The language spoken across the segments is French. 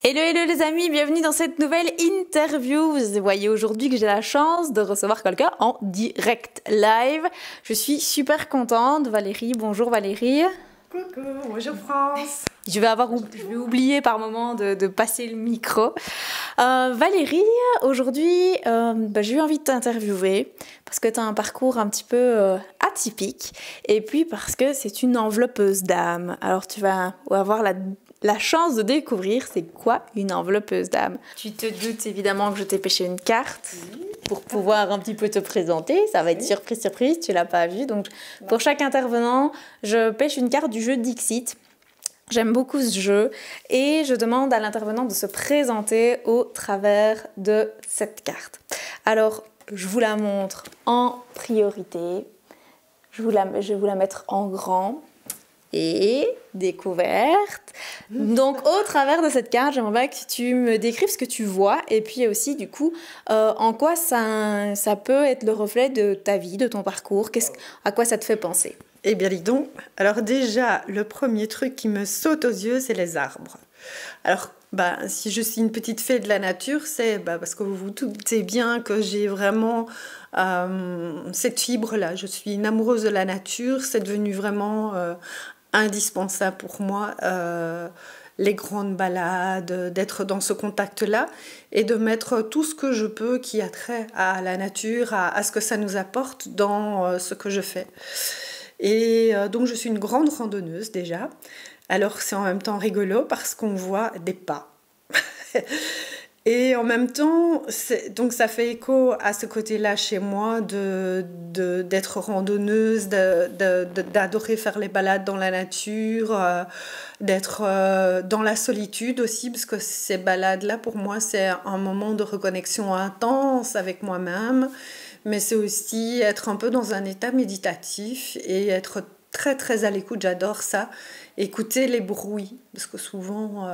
Hello, hello les amis, bienvenue dans cette nouvelle interview. Vous voyez aujourd'hui que j'ai la chance de recevoir quelqu'un en direct live. Je suis super contente. Valérie, bonjour Valérie. Coucou, bonjour France. Je vais oublier par moment de passer le micro. Valérie, aujourd'hui, j'ai eu envie de t'interviewer parce que tu as un parcours un petit peu atypique et puis parce que c'est une enveloppeuse d'âme. Alors tu vas avoir la chance de découvrir c'est quoi une enveloppeuse d'âme. Tu te doutes évidemment que je t'ai pêché une carte pour pouvoir un petit peu te présenter. Ça va être surprise, surprise, tu l'as pas vu. Donc pour chaque intervenant, je pêche une carte du jeu Dixit. J'aime beaucoup ce jeu et je demande à l'intervenant de se présenter au travers de cette carte. Alors, je vous la montre en priorité. Je vais vous la mettre en grand et découverte. Donc, au travers de cette carte, j'aimerais que tu me décrives ce que tu vois et puis aussi, du coup, en quoi ça peut être le reflet de ta vie, de ton parcours. À quoi ça te fait penser ? Eh bien, dis donc, alors déjà, le premier truc qui me saute aux yeux, c'est les arbres. Alors, si je suis une petite fée de la nature, c'est parce que vous vous doutez bien que j'ai vraiment cette fibre-là. Je suis une amoureuse de la nature, c'est devenu vraiment indispensable pour moi. Les grandes balades, d'être dans ce contact-là et de mettre tout ce que je peux qui a trait à la nature, à ce que ça nous apporte dans ce que je fais. Et donc je suis une grande randonneuse déjà. Alors c'est en même temps rigolo parce qu'on voit des pas. Et en même temps, donc ça fait écho à ce côté-là chez moi d'être randonneuse, d'adorer faire les balades dans la nature, d'être dans la solitude aussi, parce que ces balades-là, pour moi, c'est un moment de reconnexion intense avec moi-même, mais c'est aussi être un peu dans un état méditatif et être très, très à l'écoute. J'adore ça. Écouter les bruits, parce que souvent...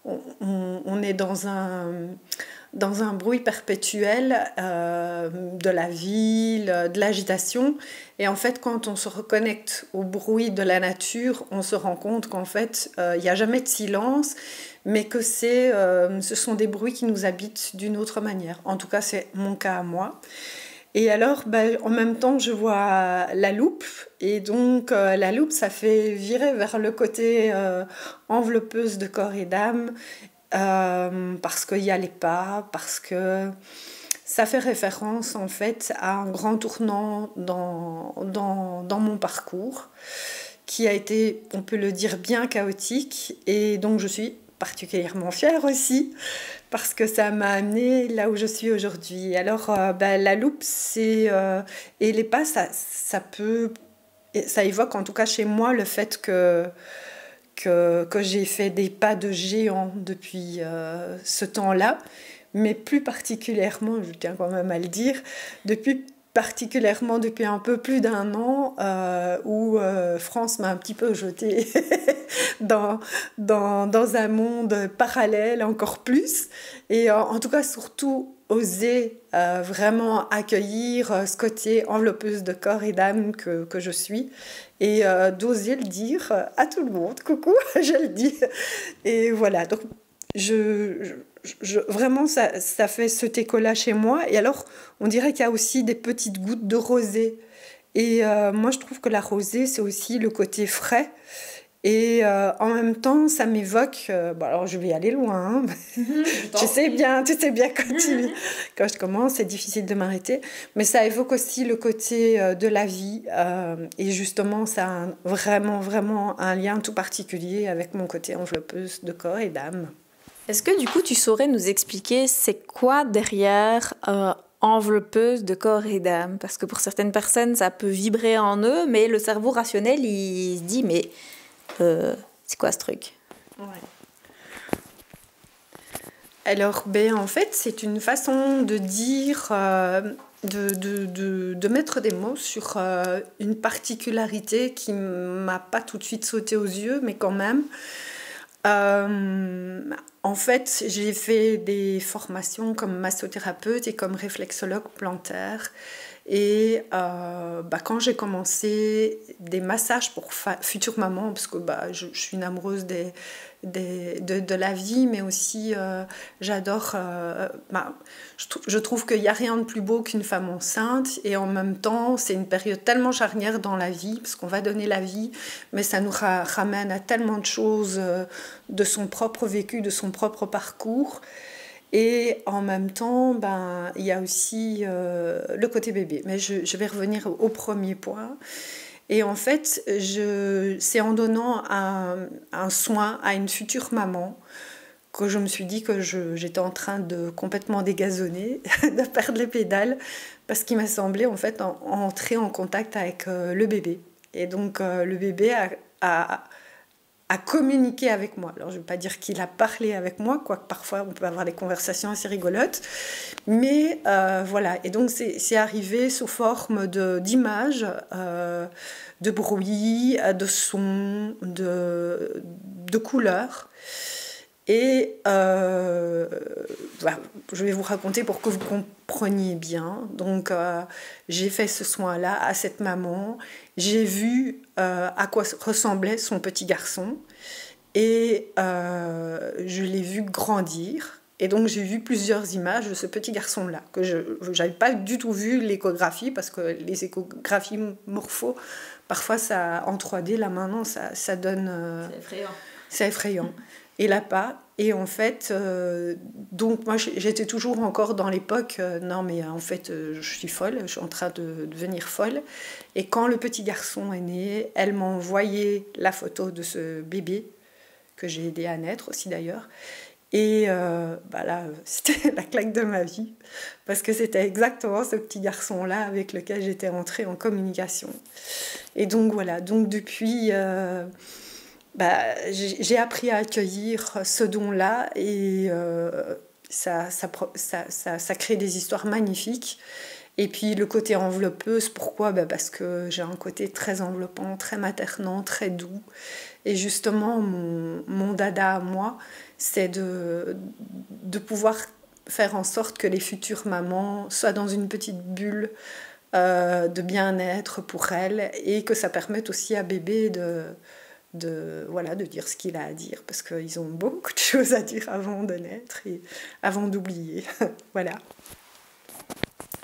on est dans un bruit perpétuel de la ville, de l'agitation. Et en fait, quand on se reconnecte au bruit de la nature, on se rend compte qu'en fait, il n'y a jamais de silence, mais que ce sont des bruits qui nous habitent d'une autre manière. En tout cas, c'est mon cas à moi. Et alors, en même temps, je vois la loupe. Et donc, la loupe, ça fait virer vers le côté enveloppeuse de corps et d'âme. Parce qu'il y a les pas, parce que ça fait référence, en fait, à un grand tournant dans mon parcours, qui a été, on peut le dire, bien chaotique. Et donc, je suis particulièrement fière aussi, parce que ça m'a amenée là où je suis aujourd'hui. Alors, la loupe, et les pas, ça évoque en tout cas chez moi le fait que j'ai fait des pas de géant depuis ce temps-là, mais plus particulièrement, je tiens quand même à le dire, particulièrement depuis un peu plus d'un an où France m'a un petit peu jetée dans un monde parallèle encore plus. Et en tout cas, surtout, oser vraiment accueillir ce côté enveloppeuse de corps et d'âme que je suis. Et d'oser le dire à tout le monde. Coucou, je le dis. Et voilà, donc vraiment, ça fait cet écho-là chez moi. Et alors, on dirait qu'il y a aussi des petites gouttes de rosée. Et moi, je trouve que la rosée, c'est aussi le côté frais. Et en même temps, ça m'évoque... alors, je vais aller loin. Hein. Tu sais bien quand je commence, c'est difficile de m'arrêter. Mais ça évoque aussi le côté de la vie. Et justement, ça a vraiment, vraiment un lien tout particulier avec mon côté enveloppeuse de corps et d'âme. Est-ce que du coup tu saurais nous expliquer c'est quoi derrière enveloppeuse de corps et d'âme? Parce que pour certaines personnes ça peut vibrer en eux, mais le cerveau rationnel il se dit mais c'est quoi ce truc? Ouais. Alors en fait c'est une façon de dire, de mettre des mots sur une particularité qui m'a pas tout de suite sauté aux yeux, mais quand même. En fait, j'ai fait des formations comme massothérapeute et comme réflexologue plantaire. Et quand j'ai commencé des massages pour futures mamans, parce que je suis une amoureuse de la vie, mais aussi j'adore... je trouve qu'il n'y a rien de plus beau qu'une femme enceinte, et en même temps, c'est une période tellement charnière dans la vie, parce qu'on va donner la vie, mais ça nous ramène à tellement de choses de son propre vécu, de son propre parcours. Et en même temps, il y a aussi le côté bébé. Mais je vais revenir au premier point. Et en fait, c'est en donnant un soin à une future maman que je me suis dit que j'étais en train de complètement dégazonner, de perdre les pédales, parce qu'il m'a semblé en fait entrer en contact avec le bébé. Et donc le bébé a communiqué avec moi. Alors je ne veux pas dire qu'il a parlé avec moi, quoique parfois on peut avoir des conversations assez rigolotes, mais voilà. Et donc c'est arrivé sous forme d'images, de bruit, de sons, de couleurs. Et voilà, je vais vous raconter pour que vous compreniez bien. Donc j'ai fait ce soin-là à cette maman. J'ai vu à quoi ressemblait son petit garçon. Et je l'ai vu grandir. Et donc j'ai vu plusieurs images de ce petit garçon-là, que je n'avais pas du tout vu l'échographie, parce que les échographies morpho, parfois ça, en 3D, là maintenant, ça donne... c'est effrayant. C'est effrayant. Et là, pas. Et en fait, donc moi, j'étais toujours encore dans l'époque, non, mais en fait, je suis folle, je suis en train de devenir folle. Et quand le petit garçon est né, elle m'a envoyé la photo de ce bébé, que j'ai aidé à naître aussi d'ailleurs. Et là, c'était la claque de ma vie, parce que c'était exactement ce petit garçon-là avec lequel j'étais entrée en communication. Et donc voilà, donc depuis... j'ai appris à accueillir ce don-là, et ça crée des histoires magnifiques. Et puis le côté enveloppeuse, pourquoi ? Parce que j'ai un côté très enveloppant, très maternant, très doux. Et justement, mon dada à moi, c'est de pouvoir faire en sorte que les futures mamans soient dans une petite bulle de bien-être pour elles, et que ça permette aussi à bébé de dire ce qu'il a à dire, parce qu'ils ont beaucoup de choses à dire avant de naître et avant d'oublier. Voilà.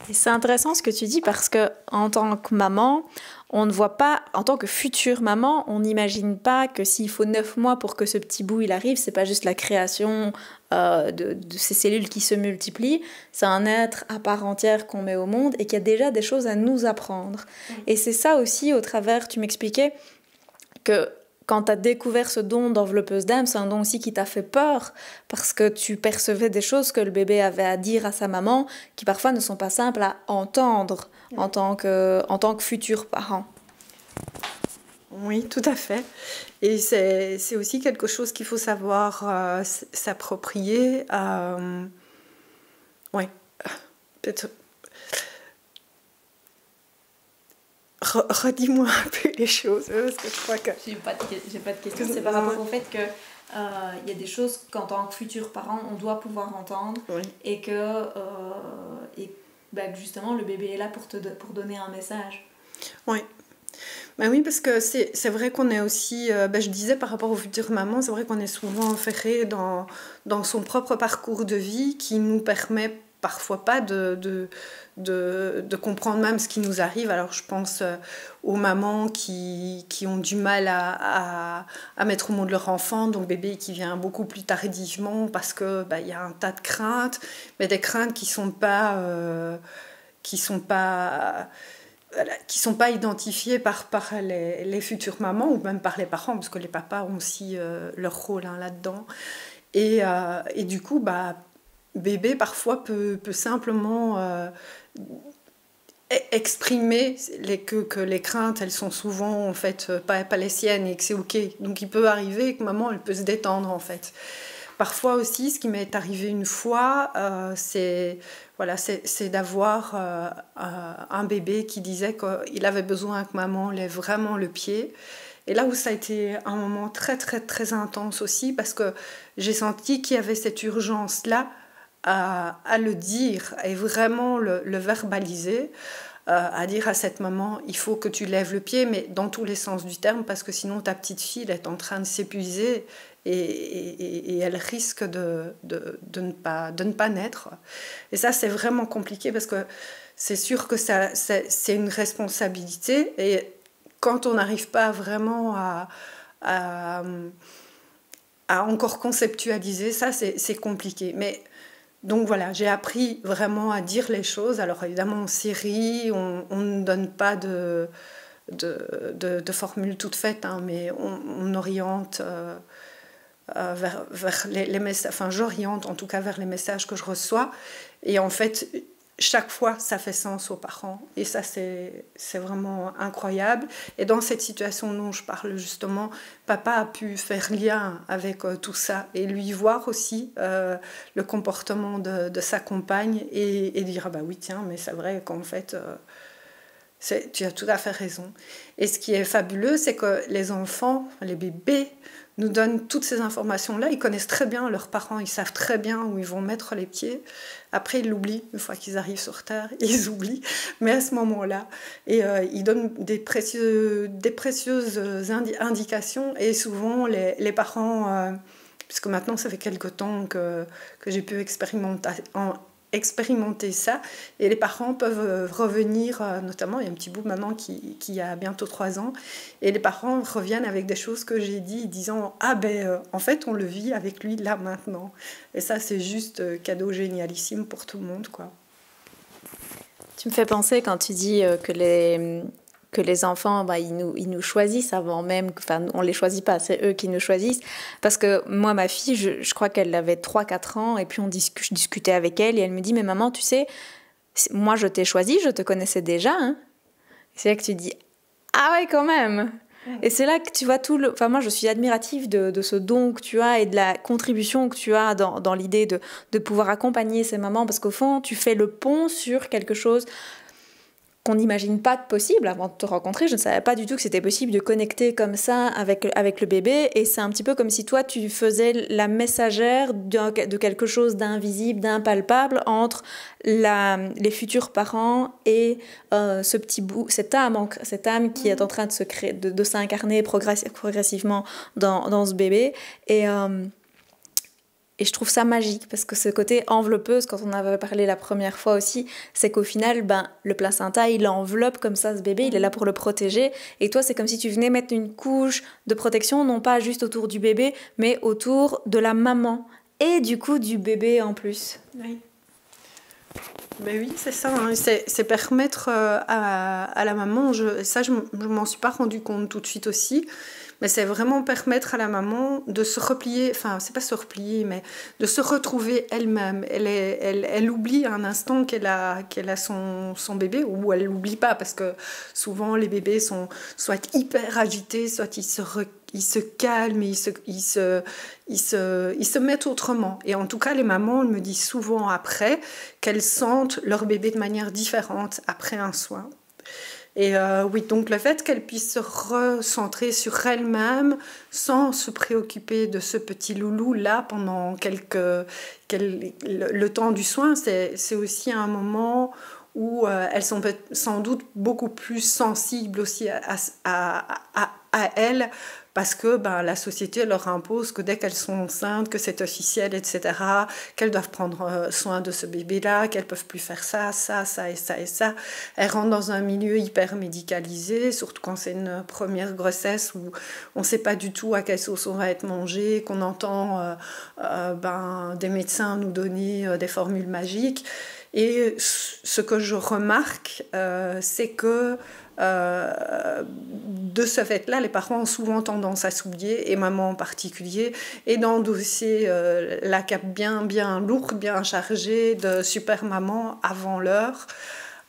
Et c'est intéressant ce que tu dis, parce que en tant que maman, on ne voit pas, en tant que future maman, on n'imagine pas que s'il faut 9 mois pour que ce petit bout il arrive, c'est pas juste la création de ces cellules qui se multiplient, c'est un être à part entière qu'on met au monde et qu'il y a déjà des choses à nous apprendre. Et c'est ça aussi, au travers, tu m'expliquais que quand tu as découvert ce don d'enveloppeuse d'âme, c'est un don aussi qui t'a fait peur, parce que tu percevais des choses que le bébé avait à dire à sa maman, qui parfois ne sont pas simples à entendre en tant que futur parent. Oui, tout à fait. Et c'est aussi quelque chose qu'il faut savoir s'approprier. Oui, peut-être... Redis-moi un peu les choses, parce que je crois que... J'ai pas de question, c'est par rapport au fait que y a des choses qu'en tant que futur parent, on doit pouvoir entendre, oui. Et que justement, le bébé est là pour donner un message. Oui. Oui, parce que c'est vrai qu'on est aussi, je disais par rapport aux futures mamans, c'est vrai qu'on est souvent enferré dans son propre parcours de vie qui nous permet parfois pas de comprendre même ce qui nous arrive. Alors je pense aux mamans qui ont du mal à mettre au monde leur enfant, donc bébé qui vient beaucoup plus tardivement parce que y a un tas de craintes, mais des craintes qui sont pas identifiées par les futures mamans ou même par les parents, parce que les papas ont aussi leur rôle là-dedans. Et du coup, bébé parfois peut simplement exprimer que les craintes, elles sont souvent en fait pas les siennes, et que c'est ok. Donc il peut arriver que maman, elle peut se détendre en fait. Parfois aussi, ce qui m'est arrivé une fois, c'est d'avoir un bébé qui disait qu'il avait besoin que maman lève vraiment le pied. Et là où ça a été un moment très très très intense aussi, parce que j'ai senti qu'il y avait cette urgence-là à le dire et vraiment le verbaliser, à dire à cette maman, il faut que tu lèves le pied, mais dans tous les sens du terme, parce que sinon ta petite fille elle est en train de s'épuiser et elle risque de ne pas naître. Et ça, c'est vraiment compliqué parce que c'est sûr que c'est une responsabilité. Et quand on n'arrive pas vraiment à encore conceptualiser, ça, c'est compliqué. Mais donc voilà, j'ai appris vraiment à dire les choses. Alors évidemment, on série, on ne donne pas de formule toute faite, hein, mais on oriente vers les messages, enfin j'oriente en tout cas vers les messages que je reçois. Et en fait, chaque fois, ça fait sens aux parents. Et ça, c'est vraiment incroyable. Et dans cette situation dont je parle justement, papa a pu faire lien avec tout ça et lui voir aussi le comportement de sa compagne et dire, ah bah oui, tiens, mais c'est vrai qu'en fait, tu as tout à fait raison. Et ce qui est fabuleux, c'est que les enfants, les bébés, nous donnent toutes ces informations-là. Ils connaissent très bien leurs parents, ils savent très bien où ils vont mettre les pieds. Après, ils l'oublient. Une fois qu'ils arrivent sur Terre, ils oublient. Mais à ce moment-là, et ils donnent des précieuses indications. Et souvent, les parents, puisque maintenant, ça fait quelque temps que j'ai pu expérimenter ça, et les parents peuvent revenir, notamment il y a un petit bout maintenant qui a bientôt 3 ans, et les parents reviennent avec des choses que j'ai dit, disant ah ben en fait on le vit avec lui là maintenant, et ça c'est juste cadeau génialissime pour tout le monde, quoi. Tu me fais penser quand tu dis que les enfants, bah, ils nous choisissent avant même, enfin on les choisit pas, c'est eux qui nous choisissent. Parce que moi, ma fille, je crois qu'elle avait 3-4 ans, et puis je discutais avec elle, et elle me dit, mais maman, tu sais, moi je t'ai choisi, je te connaissais déjà. Hein. C'est là que tu dis, ah ouais, quand même. Et c'est là que tu vois tout le... Enfin, moi, je suis admirative de ce don que tu as et de la contribution que tu as dans l'idée de pouvoir accompagner ces mamans, parce qu'au fond, tu fais le pont sur quelque chose qu'on n'imagine pas possible. Avant de te rencontrer, je ne savais pas du tout que c'était possible de connecter comme ça avec le bébé, et c'est un petit peu comme si toi tu faisais la messagère de quelque chose d'invisible, d'impalpable entre les futurs parents et ce petit bout, cette âme qui est en train de se créer, de s'incarner progressivement dans ce bébé. Et je trouve ça magique, parce que ce côté enveloppeuse, quand on avait parlé la première fois aussi, c'est qu'au final, le placenta, il enveloppe comme ça ce bébé, il est là pour le protéger. Et toi, c'est comme si tu venais mettre une couche de protection, non pas juste autour du bébé, mais autour de la maman. Et du coup, du bébé en plus. Oui. Ben oui, c'est ça. Hein. C'est permettre à la maman, je m'en suis pas rendu compte tout de suite aussi, mais c'est vraiment permettre à la maman de se replier, enfin, c'est pas se replier, mais de se retrouver elle-même. Elle oublie un instant qu'elle a son bébé, ou elle l'oublie pas, parce que souvent les bébés sont soit hyper agités, soit ils se calment, et ils se mettent autrement. Et en tout cas, les mamans me disent souvent après qu'elles sentent leur bébé de manière différente après un soin. Et oui, donc le fait qu'elle puisse se recentrer sur elle-même sans se préoccuper de ce petit loulou-là pendant le temps du soin, c'est aussi un moment où elles sont sans doute beaucoup plus sensibles aussi à elles, parce que la société leur impose que dès qu'elles sont enceintes, que c'est officiel, etc., qu'elles doivent prendre soin de ce bébé-là, qu'elles ne peuvent plus faire ça et ça et ça. Elles rentrent dans un milieu hyper médicalisé, surtout quand c'est une première grossesse où on ne sait pas du tout à quelle sauce on va être mangé, qu'on entend des médecins nous donner des formules magiques. Et ce que je remarque, c'est que de ce fait-là, les parents ont souvent tendance à s'oublier, et maman en particulier, et d'endosser la cape bien lourde, bien chargée de super maman avant l'heure,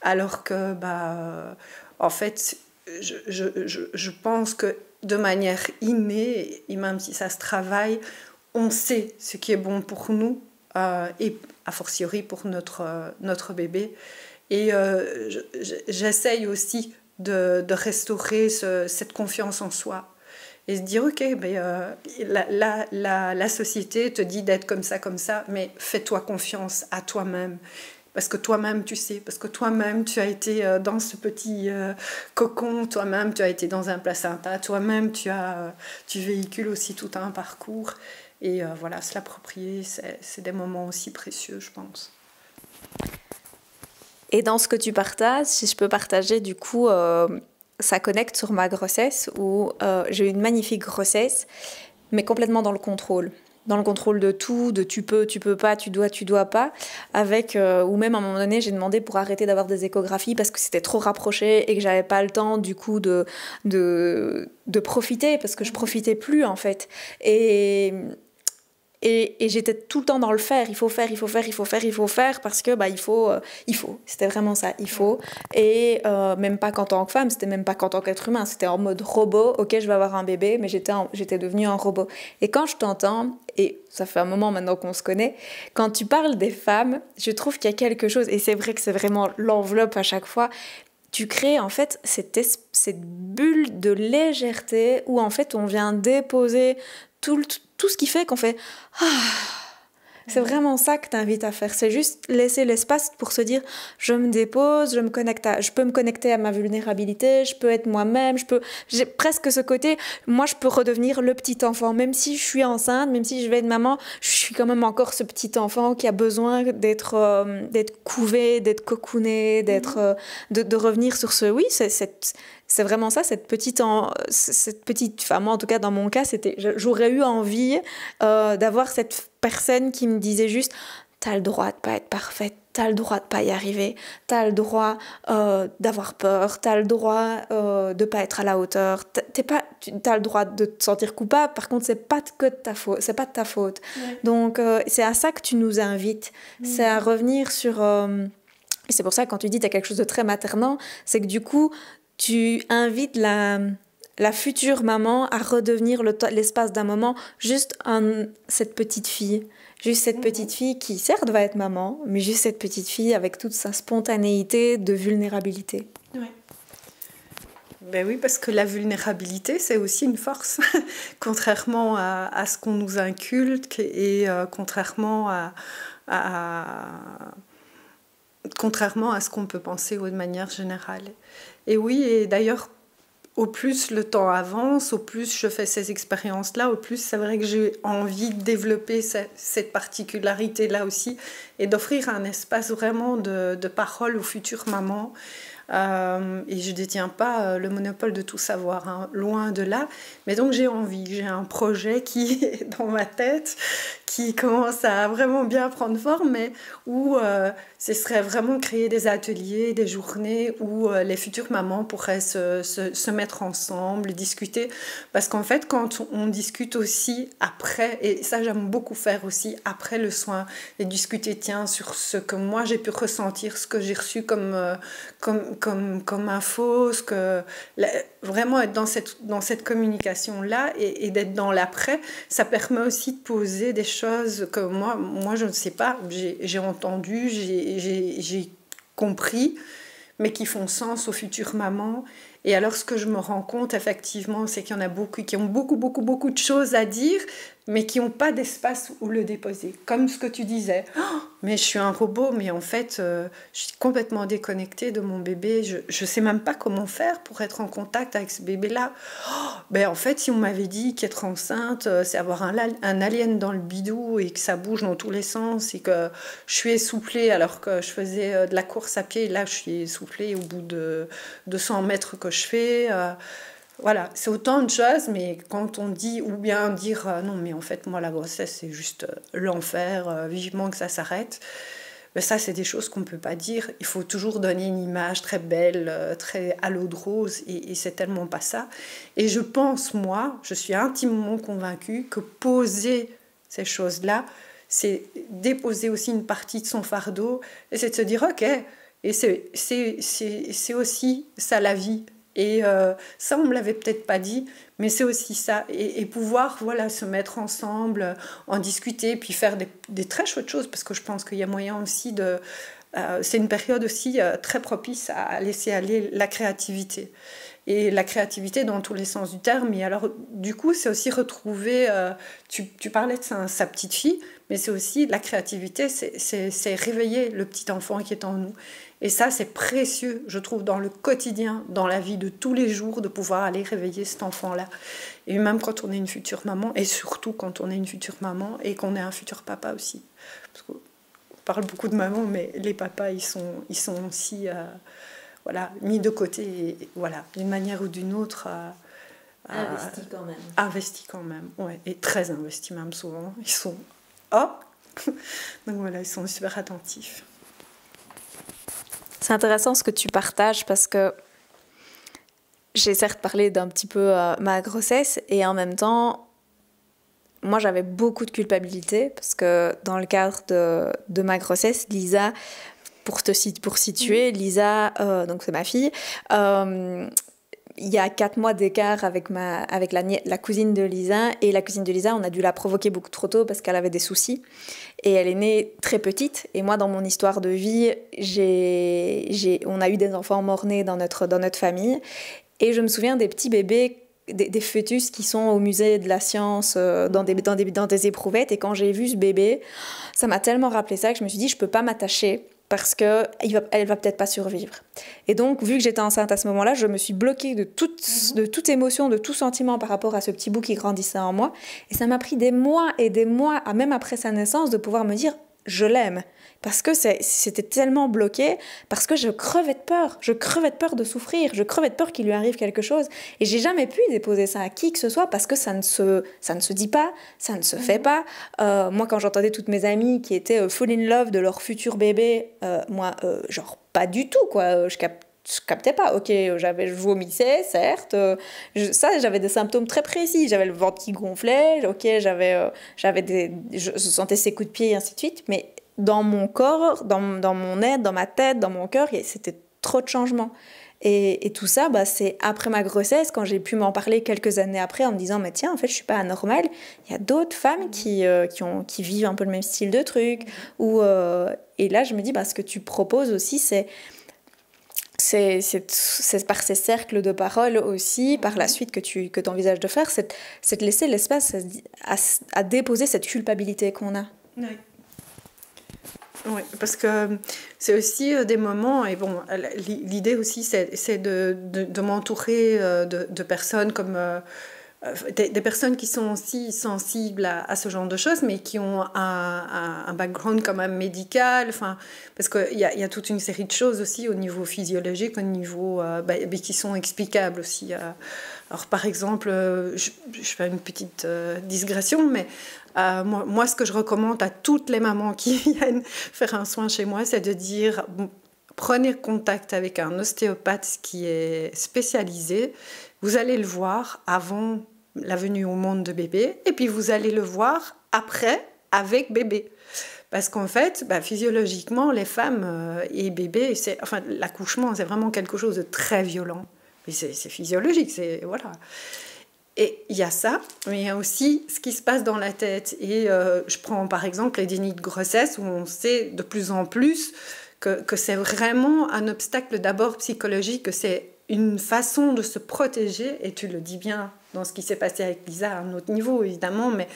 alors que, en fait, je pense que de manière innée, et même si ça se travaille, on sait ce qui est bon pour nous, et a fortiori pour notre bébé. Et j'essaye aussi de restaurer cette confiance en soi et se dire ok, la société te dit d'être comme ça, mais fais-toi confiance à toi-même, Parce que toi-même, tu sais, parce que toi-même, tu as été dans ce petit cocon, toi-même, tu as été dans un placenta, toi-même, tu véhicules aussi tout un parcours. Et voilà, se l'approprier, c'est des moments aussi précieux, je pense. Et dans ce que tu partages, si je peux partager, du coup, ça connecte sur ma grossesse où j'ai eu une magnifique grossesse, mais complètement dans le contrôle. Dans le contrôle de tout, de tu peux pas, tu dois pas. Ou même à un moment donné, j'ai demandé pour arrêter d'avoir des échographies parce que c'était trop rapproché et que j'avais pas le temps, du coup, de profiter parce que je profitais plus, en fait. Et j'étais tout le temps dans le faire, il faut faire parce que il faut. C'était vraiment ça, il faut. Et même pas qu'en tant que femme, c'était même pas qu'en tant qu'être humain, c'était en mode robot. Ok, je vais avoir un bébé, mais j'étais devenue un robot. Et quand je t'entends, et ça fait un moment maintenant qu'on se connaît, quand tu parles des femmes, je trouve qu'il y a quelque chose, et c'est vrai que c'est vraiment l'enveloppe à chaque fois. Tu crées en fait cette bulle de légèreté où en fait on vient déposer tout ce qui fait qu'on fait ah. C'est vraiment ça que tu invites à faire. C'est juste laisser l'espace pour se dire je me dépose, je peux me connecter à ma vulnérabilité, je peux être moi-même, j'ai presque ce côté, moi je peux redevenir le petit enfant. Même si je suis enceinte, même si je vais être maman, je suis quand même encore ce petit enfant qui a besoin d'être couvé, d'être cocooné, de revenir sur ce... Oui, c'est vraiment ça, cette petite... Enfin, moi, en tout cas, dans mon cas, j'aurais eu envie d'avoir cette personne qui me disait juste t'as le droit de pas être parfaite, t'as le droit de pas y arriver, t'as le droit d'avoir peur, t'as le droit de pas être à la hauteur, t'as le droit de te sentir coupable. Par contre, c'est pas que de ta faute, c'est pas de ta faute. Ouais. Donc c'est à ça que tu nous invites, c'est à revenir sur... Et c'est pour ça que quand tu dis t'as quelque chose de très maternant, c'est que du coup tu invites la future maman à redevenir l'espace d'un moment juste cette petite fille. Juste cette petite fille qui, certes, va être maman, mais juste cette petite fille avec toute sa spontanéité de vulnérabilité. Ouais. Ben oui, parce que la vulnérabilité, c'est aussi une force, contrairement à ce qu'on nous inculque et contrairement à ce qu'on peut penser de manière générale. Et oui, et d'ailleurs, au plus le temps avance, au plus je fais ces expériences-là, au plus c'est vrai que j'ai envie de développer cette particularité-là aussi et d'offrir un espace vraiment de parole aux futures mamans. Et je ne détiens pas le monopole de tout savoir, hein, loin de là. Mais donc j'ai un projet qui est dans ma tête, qui commence à vraiment bien prendre forme, mais où ce serait vraiment créer des ateliers, des journées où les futures mamans pourraient se mettre ensemble, discuter. Parce qu'en fait, quand on discute aussi après, et ça j'aime beaucoup faire aussi, après le soin, et discuter, tiens, sur ce que moi j'ai pu ressentir, ce que j'ai reçu comme info, vraiment être dans cette communication-là et d'être dans l'après, ça permet aussi de poser des choses que moi je ne sais pas, j'ai entendu, j'ai compris, mais qui font sens aux futures mamans. Et alors ce que je me rends compte effectivement, c'est qu'il y en a beaucoup qui ont beaucoup de choses à dire, mais qui n'ont pas d'espace où le déposer. Comme ce que tu disais, oh, mais je suis un robot, mais en fait, je suis complètement déconnectée de mon bébé. Je ne sais même pas comment faire pour être en contact avec ce bébé-là. Oh, ben en fait, si on m'avait dit qu'être enceinte, c'est avoir un alien dans le bidou et que ça bouge dans tous les sens et que je suis essoufflée alors que je faisais de la course à pied, et là, je suis essoufflée au bout de 200 mètres que je fais... Voilà, c'est autant de choses, mais quand on dit, ou bien dire non, mais en fait, moi, la grossesse, c'est juste l'enfer, vivement que ça s'arrête, ben ça, c'est des choses qu'on ne peut pas dire. Il faut toujours donner une image très belle, très à l'eau de rose, et c'est tellement pas ça. Et je pense, moi, je suis intimement convaincue que poser ces choses-là, c'est déposer aussi une partie de son fardeau, et c'est de se dire, ok, et c'est aussi ça la vie. Et ça, on ne me l'avait peut-être pas dit, mais c'est aussi ça. Et pouvoir voilà, se mettre ensemble, en discuter, puis faire des très chouettes choses, parce que je pense qu'il y a moyen aussi de... c'est une période aussi très propice à laisser aller la créativité. Et la créativité dans tous les sens du terme. Et alors, du coup, c'est aussi retrouver... tu parlais de sa petite fille, mais c'est aussi la créativité, c'est réveiller le petit enfant qui est en nous. Et ça, c'est précieux, je trouve, dans le quotidien, dans la vie de tous les jours, de pouvoir aller réveiller cet enfant-là. Et même quand on est une future maman, et surtout quand on est une future maman et qu'on est un futur papa aussi. Parce qu'on parle beaucoup de maman, mais les papas, ils sont aussi voilà, mis de côté, et, voilà, d'une manière ou d'une autre. Investi quand même. Investi quand même, ouais, et très investi même souvent. Ils sont... Oh donc voilà, ils sont super attentifs. C'est intéressant ce que tu partages parce que j'ai certes parlé d'un petit peu ma grossesse et en même temps, moi j'avais beaucoup de culpabilité parce que dans le cadre de ma grossesse, Lisa, pour situer, Lisa, donc c'est ma fille, il y a 4 mois d'écart avec la cousine de Lisa. Et la cousine de Lisa, on a dû la provoquer beaucoup trop tôt parce qu'elle avait des soucis. Et elle est née très petite. Et moi, dans mon histoire de vie, on a eu des enfants morts-nés dans notre famille. Et je me souviens des petits bébés, des fœtus qui sont au musée de la science, dans des éprouvettes. Et quand j'ai vu ce bébé, ça m'a tellement rappelé ça que je me suis dit, je ne peux pas m'attacher parce qu'elle va peut-être pas survivre. Et donc, vu que j'étais enceinte à ce moment-là, je me suis bloquée de toute émotion, de tout sentiment par rapport à ce petit bout qui grandissait en moi. Et ça m'a pris des mois et des mois, même après sa naissance, de pouvoir me dire « je l'aime ». Parce que c'était tellement bloqué, parce que je crevais de peur. Je crevais de peur de souffrir, je crevais de peur qu'il lui arrive quelque chose. Et j'ai jamais pu déposer ça à qui que ce soit parce que ça ne se dit pas, ça ne se fait pas. Moi, quand j'entendais toutes mes amies qui étaient full in love de leur futur bébé, moi, genre pas du tout, quoi. Je captais pas. Ok, je vomissais, certes. J'avais des symptômes très précis. J'avais le ventre qui gonflait. Ok, je sentais ses coups de pied et ainsi de suite. Mais dans mon corps, dans mon être, dans ma tête, dans mon cœur, c'était trop de changements. Et tout ça, c'est après ma grossesse, quand j'ai pu m'en parler quelques années après, en me disant, mais tiens, en fait, je suis pas anormale. Il y a d'autres femmes qui vivent un peu le même style de truc. Et là, je me dis, ce que tu proposes aussi, c'est par ces cercles de parole aussi, par la suite que tu envisages de faire, c'est de laisser l'espace à déposer cette culpabilité qu'on a. Oui. Oui, parce que c'est aussi des moments, et bon, l'idée aussi, c'est de m'entourer de personnes comme des personnes qui sont aussi sensibles à ce genre de choses, mais qui ont un background quand même médical, parce qu'il y a toute une série de choses aussi au niveau physiologique, au niveau qui sont explicables aussi. Alors par exemple, je fais une petite digression, mais moi, ce que je recommande à toutes les mamans qui viennent faire un soin chez moi, c'est de dire, prenez contact avec un ostéopathe qui est spécialisé. Vous allez le voir avant la venue au monde de bébé, et puis vous allez le voir après avec bébé. Parce qu'en fait, physiologiquement, les femmes et bébés, l'accouchement, c'est vraiment quelque chose de très violent. Mais c'est physiologique, voilà. Et il y a ça, mais il y a aussi ce qui se passe dans la tête. Et je prends par exemple les dénis de grossesse, où on sait de plus en plus que c'est vraiment un obstacle d'abord psychologique, que c'est une façon de se protéger, et tu le dis bien dans ce qui s'est passé avec Lisa à un autre niveau évidemment, mais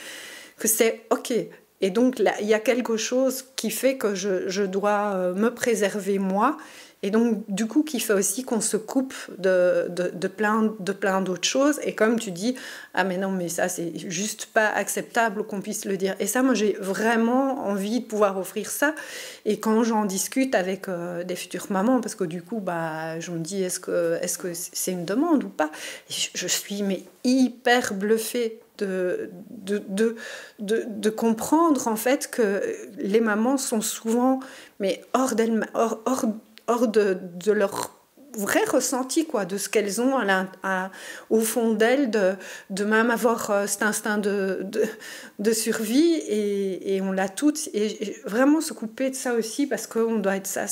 que c'est ok. Et donc là, il y a quelque chose qui fait que je dois me préserver moi, et donc du coup qui fait aussi qu'on se coupe de plein d'autres choses. Et comme tu dis, ah mais non, mais ça c'est juste pas acceptable qu'on puisse le dire. Et ça, moi j'ai vraiment envie de pouvoir offrir ça. Et quand j'en discute avec des futures mamans, parce que du coup je me dis, est-ce que c'est une demande ou pas, et je suis mais hyper bluffée de comprendre en fait que les mamans sont souvent mais hors de leur vrai ressenti, quoi, de ce qu'elles ont au fond d'elles, de même avoir cet instinct de survie, et on l'a toutes, et vraiment se couper de ça aussi, parce qu'on doit être ça,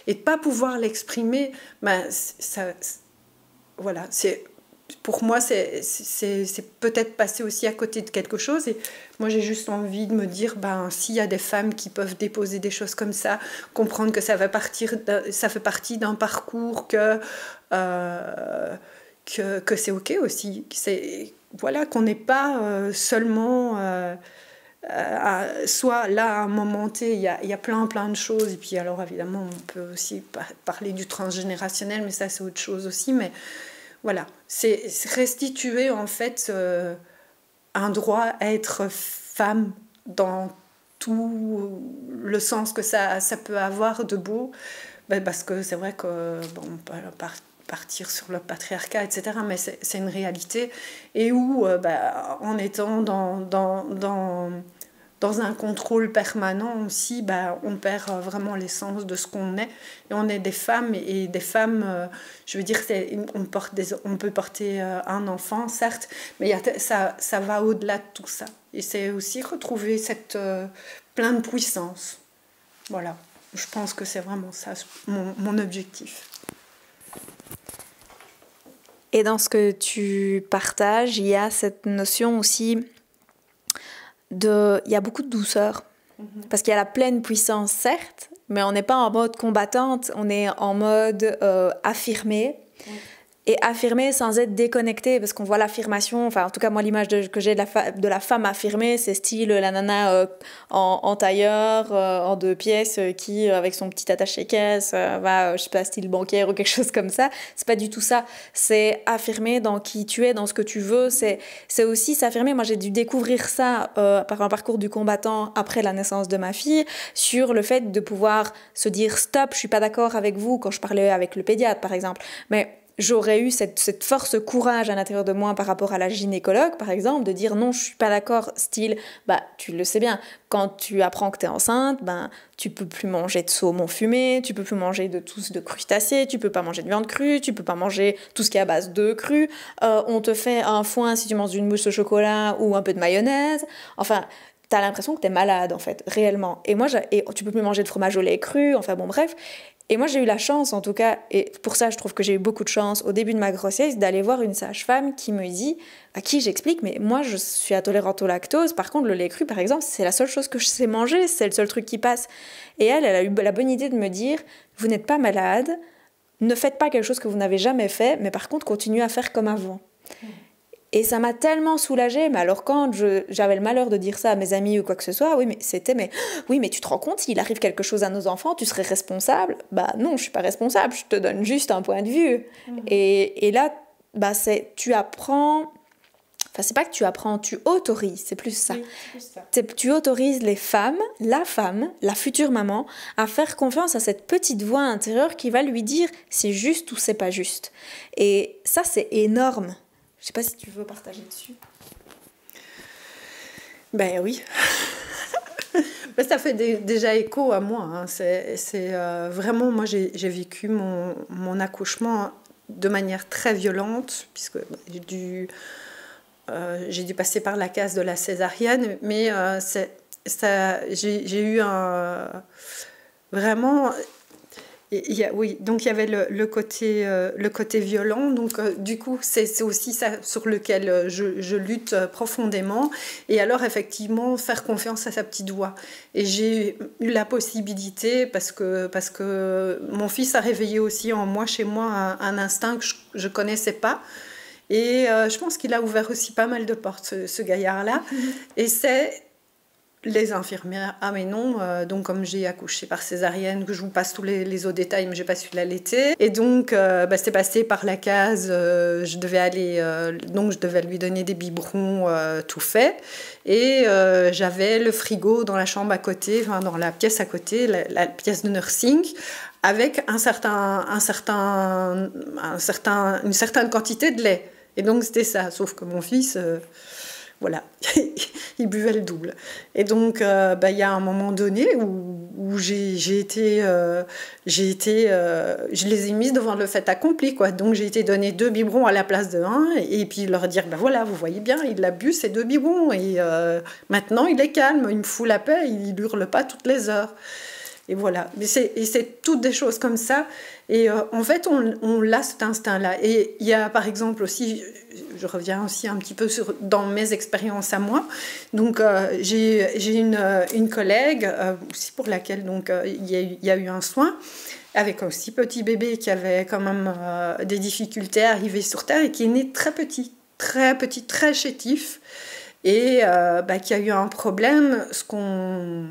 et de pas pouvoir l'exprimer, voilà, pour moi, c'est peut-être passer aussi à côté de quelque chose. Et moi, j'ai juste envie de me dire, s'il y a des femmes qui peuvent déposer des choses comme ça, comprendre que ça fait partie d'un parcours, que c'est ok aussi. Voilà, qu'on n'est pas seulement soit là, à un moment T, il y a plein de choses. Et puis alors, évidemment, on peut aussi parler du transgénérationnel, mais ça, c'est autre chose aussi. Mais voilà, c'est restituer, en fait, un droit à être femme dans tout le sens que ça peut avoir de beau. Parce que c'est vrai que, bon, on peut partir sur le patriarcat, etc., mais c'est une réalité. Et où, en étant dans un contrôle permanent aussi, on perd vraiment l'essence de ce qu'on est. Et on est des femmes, et des femmes, je veux dire, on peut porter un enfant, certes, mais ça va au-delà de tout ça. Et c'est aussi retrouver cette pleine puissance. Voilà, je pense que c'est vraiment ça mon objectif. Et dans ce que tu partages, il y a cette notion aussi il y a beaucoup de douceur. Parce qu'il y a la pleine puissance, certes, mais on n'est pas en mode combattante, on est en mode affirmé. Et affirmer sans être déconnecté, parce qu'on voit l'affirmation, enfin en tout cas moi l'image que j'ai de la femme affirmée, c'est style la nana en tailleur, en 2 pièces, qui avec son petit attaché-caisse va, je sais pas, style bancaire ou quelque chose comme ça. C'est pas du tout ça, c'est affirmer dans qui tu es, dans ce que tu veux, c'est aussi s'affirmer. Moi j'ai dû découvrir ça par un parcours du combattant après la naissance de ma fille, sur le fait de pouvoir se dire stop, je suis pas d'accord avec vous, quand je parlais avec le pédiatre par exemple, mais j'aurais eu cette force courage à l'intérieur de moi par rapport à la gynécologue, par exemple, de dire non, je suis pas d'accord, style, tu le sais bien, quand tu apprends que tu es enceinte, tu peux plus manger de saumon fumé, tu peux plus manger de crustacés, tu peux pas manger de viande crue, tu peux pas manger tout ce qui est à base d'œufs crus, on te fait un foin si tu manges une mousse au chocolat ou un peu de mayonnaise, enfin... T'as l'impression que t'es malade, en fait, réellement. Et tu peux plus manger de fromage au lait cru, enfin bon, bref. Et moi, j'ai eu la chance, en tout cas, et pour ça, je trouve que j'ai eu beaucoup de chance au début de ma grossesse, d'aller voir une sage-femme qui me dit, à qui j'explique, mais moi, je suis intolérante au lactose. Par contre, le lait cru, par exemple, c'est la seule chose que je sais manger, c'est le seul truc qui passe. Et elle a eu la bonne idée de me dire, vous n'êtes pas malade, ne faites pas quelque chose que vous n'avez jamais fait, mais par contre, continuez à faire comme avant. Et ça m'a tellement soulagée. Mais alors quand j'avais le malheur de dire ça à mes amis ou quoi que ce soit, oui mais tu te rends compte, s'il arrive quelque chose à nos enfants, tu serais responsable? Non, je suis pas responsable, je te donne juste un point de vue. Et là, tu apprends... Enfin, c'est pas que tu apprends, tu autorises, c'est plus ça. Oui, c'est plus ça. Tu autorises les femmes, la future maman, à faire confiance à cette petite voix intérieure qui va lui dire c'est juste ou c'est pas juste. Et ça, c'est énorme. Je sais pas si tu veux partager dessus. Ben oui. Ça fait déjà écho à moi. Hein. C'est vraiment, moi j'ai vécu mon accouchement de manière très violente, puisque j'ai dû passer par la case de la césarienne, mais j'ai eu vraiment... donc il y avait le côté violent, donc du coup c'est aussi ça sur lequel je lutte profondément, et alors effectivement faire confiance à sa petite voix. Et j'ai eu la possibilité, parce que mon fils a réveillé aussi en moi, chez moi, un instinct que je connaissais pas, et je pense qu'il a ouvert aussi pas mal de portes, ce gaillard-là. Et c'est les infirmières, mais non, donc comme j'ai accouché par césarienne, que je vous passe tous les autres détails, mais j'ai pas su l'allaiter. Et donc, c'est passé par la case, je devais lui donner des biberons tout faits. Et j'avais le frigo dans la chambre à côté, enfin, dans la pièce à côté, la pièce de nursing, avec une certaine quantité de lait. Et donc, c'était ça, sauf que mon fils... voilà, il buvait le double. Et donc, il y a un moment donné où je les ai mises devant le fait accompli, quoi. Donc, j'ai été donner 2 biberons à la place de 1, et puis leur dire, voilà, vous voyez bien, il a bu ces 2 biberons, et maintenant, il est calme, il me fout la paix, il hurle pas toutes les heures. Et voilà, c'est toutes des choses comme ça. Et en fait, on a cet instinct-là. Et il y a par exemple aussi, je reviens aussi un petit peu dans mes expériences à moi. Donc, j'ai une collègue aussi pour laquelle il y a eu un soin, avec aussi petit bébé qui avait quand même des difficultés à arriver sur Terre et qui est né très petit, très chétif. et qu'il y a eu un problème, ce qu'on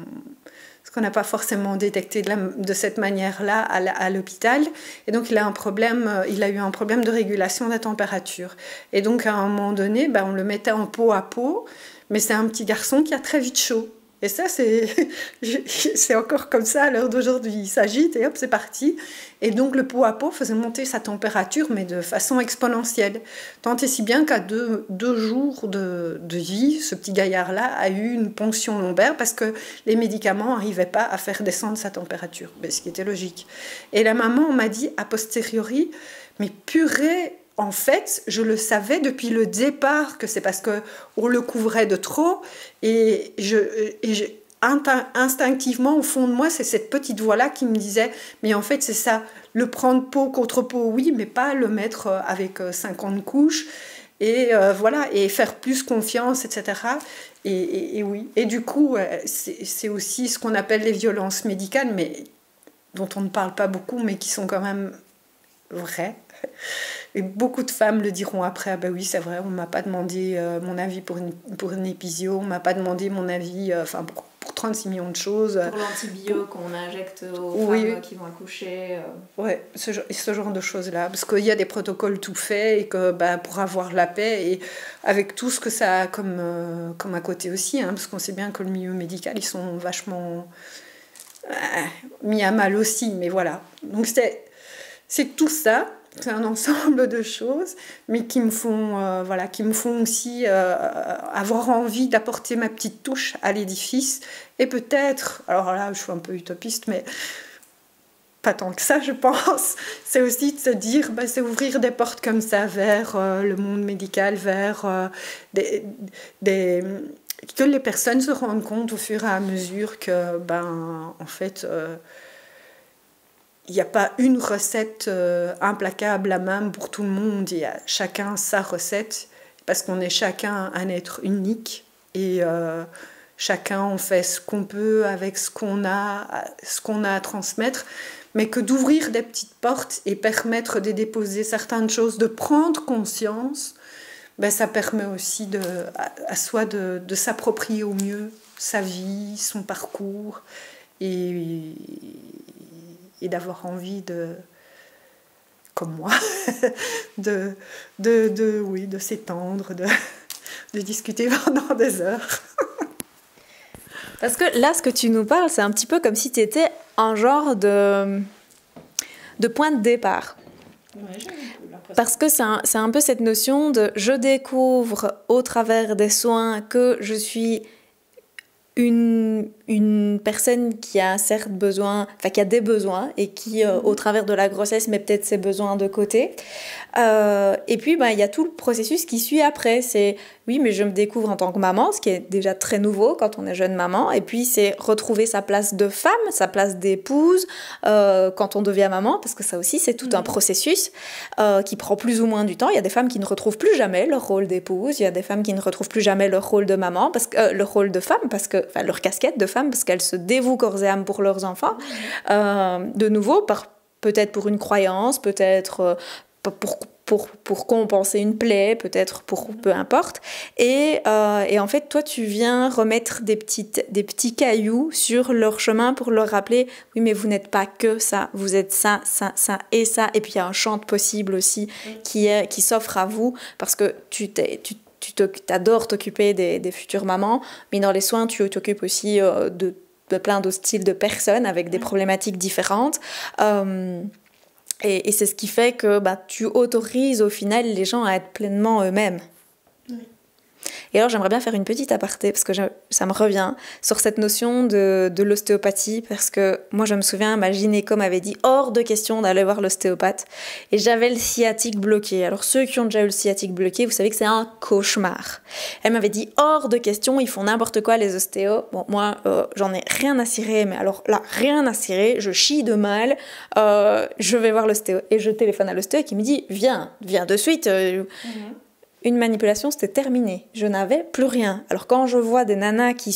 n'a pas forcément détecté de cette manière-là à l'hôpital. Et donc, il a eu un problème de régulation de la température. Et donc, à un moment donné, on le mettait en pot à pot, mais c'est un petit garçon qui a très vite chaud. Et ça, c'est encore comme ça à l'heure d'aujourd'hui. Il s'agite et hop, c'est parti. Et donc, le pot à pot faisait monter sa température, mais de façon exponentielle. Tant et si bien qu'à deux jours de vie, ce petit gaillard-là a eu une ponction lombaire parce que les médicaments n'arrivaient pas à faire descendre sa température, ce qui était logique. Et la maman m'a dit, a posteriori, mais purée, en fait, je le savais depuis le départ que c'est parce qu'on le couvrait de trop et instinctivement, au fond de moi, c'est cette petite voix-là qui me disait « Mais en fait, c'est ça, le prendre peau contre peau, oui, mais pas le mettre avec 50 couches. » Et voilà, et faire plus confiance, etc. Et oui. Et du coup, c'est aussi ce qu'on appelle les violences médicales, mais dont on ne parle pas beaucoup, mais qui sont quand même vraies. Et beaucoup de femmes le diront après, ah ben oui, c'est vrai, on ne m'a pas demandé mon avis pour une épisio, on ne m'a pas demandé mon avis pour 36 millions de choses. Pour l'antibio qu'on injecte aux femmes qui vont accoucher. Oui, ce genre de choses-là. Parce qu'il y a des protocoles tout faits et que pour avoir la paix, et avec tout ce que ça a comme à côté aussi, parce qu'on sait bien que le milieu médical, ils sont vachement mis à mal aussi, mais voilà. Donc c'est tout ça. C'est un ensemble de choses, mais qui me font aussi avoir envie d'apporter ma petite touche à l'édifice. Et peut-être, alors là, je suis un peu utopiste, mais pas tant que ça, je pense. C'est aussi de se dire, c'est ouvrir des portes comme ça vers le monde médical, vers que les personnes se rendent compte au fur et à mesure que, en fait... il n'y a pas une recette implacable à même pour tout le monde. Il y a chacun sa recette, parce qu'on est chacun un être unique. Et chacun, on fait ce qu'on peut avec ce qu'on a à transmettre. Mais que d'ouvrir des petites portes et permettre de déposer certaines choses, de prendre conscience, ça permet aussi à soi de s'approprier au mieux sa vie, son parcours. Et d'avoir envie comme moi, de s'étendre, de discuter pendant des heures. Parce que là, ce que tu nous parles, c'est un petit peu comme si tu étais un genre de point de départ. Ouais, parce que c'est un peu cette notion de je découvre au travers des soins que je suis une personne qui a certes besoin, qui a des besoins et qui, au travers de la grossesse, met peut-être ses besoins de côté. Et puis, il y a tout le processus qui suit après. C'est, oui, mais je me découvre en tant que maman, ce qui est déjà très nouveau quand on est jeune maman. Et puis, c'est retrouver sa place de femme, sa place d'épouse quand on devient maman, parce que ça aussi, c'est tout un processus qui prend plus ou moins du temps. Il y a des femmes qui ne retrouvent plus jamais leur rôle d'épouse. Il y a des femmes qui ne retrouvent plus jamais leur rôle de maman, leur rôle de femme, leur casquette de femme, parce qu'elles se dévouent corps et âme pour leurs enfants. De nouveau, peut-être pour une croyance, peut-être pour compenser une plaie, peut-être peu importe. Et en fait, toi, tu viens remettre des petits cailloux sur leur chemin pour leur rappeler, oui, mais vous n'êtes pas que ça, vous êtes ça, ça, ça et ça. Et puis, il y a un champ de possible aussi qui s'offre à vous, parce que tu adores t'occuper des futures mamans, mais dans les soins, tu t'occupes aussi de plein d'autres styles de personnes avec des problématiques différentes. Et c'est ce qui fait que tu autorises au final les gens à être pleinement eux-mêmes. Oui. Et alors j'aimerais bien faire une petite aparté, parce que ça me revient, sur cette notion de l'ostéopathie, parce que moi je me souviens, ma gynéco m'avait dit hors de question d'aller voir l'ostéopathe, et j'avais le sciatique bloqué. Alors ceux qui ont déjà eu le sciatique bloqué, vous savez que c'est un cauchemar. Elle m'avait dit hors de question, ils font n'importe quoi les ostéos. Bon, moi j'en ai rien à cirer, mais alors là, rien à cirer, je chie de mal, je vais voir l'ostéo. Et je téléphone à l'ostéo qui me dit viens de suite. Une manipulation, c'était terminé. Je n'avais plus rien. Alors quand je vois des nanas qui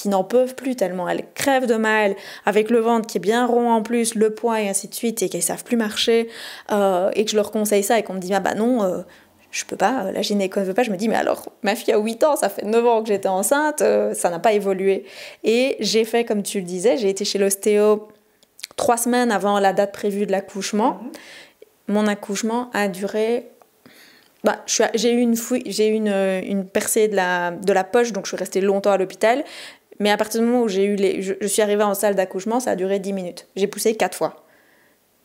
n'en peuvent plus tellement, elles crèvent de mal, avec le ventre qui est bien rond en plus, le poids et ainsi de suite, et qu'elles ne savent plus marcher, et que je leur conseille ça et qu'on me dit non, je peux pas, la gynéco ne veut pas. Je me dis, mais alors, ma fille a 8 ans, ça fait 9 ans que j'étais enceinte, ça n'a pas évolué. Et j'ai fait, comme tu le disais, j'ai été chez l'ostéo 3 semaines avant la date prévue de l'accouchement. Mon accouchement a duré... j'ai eu une percée de la poche, donc je suis restée longtemps à l'hôpital. Mais à partir du moment où je suis arrivée en salle d'accouchement, ça a duré 10 minutes. J'ai poussé 4 fois.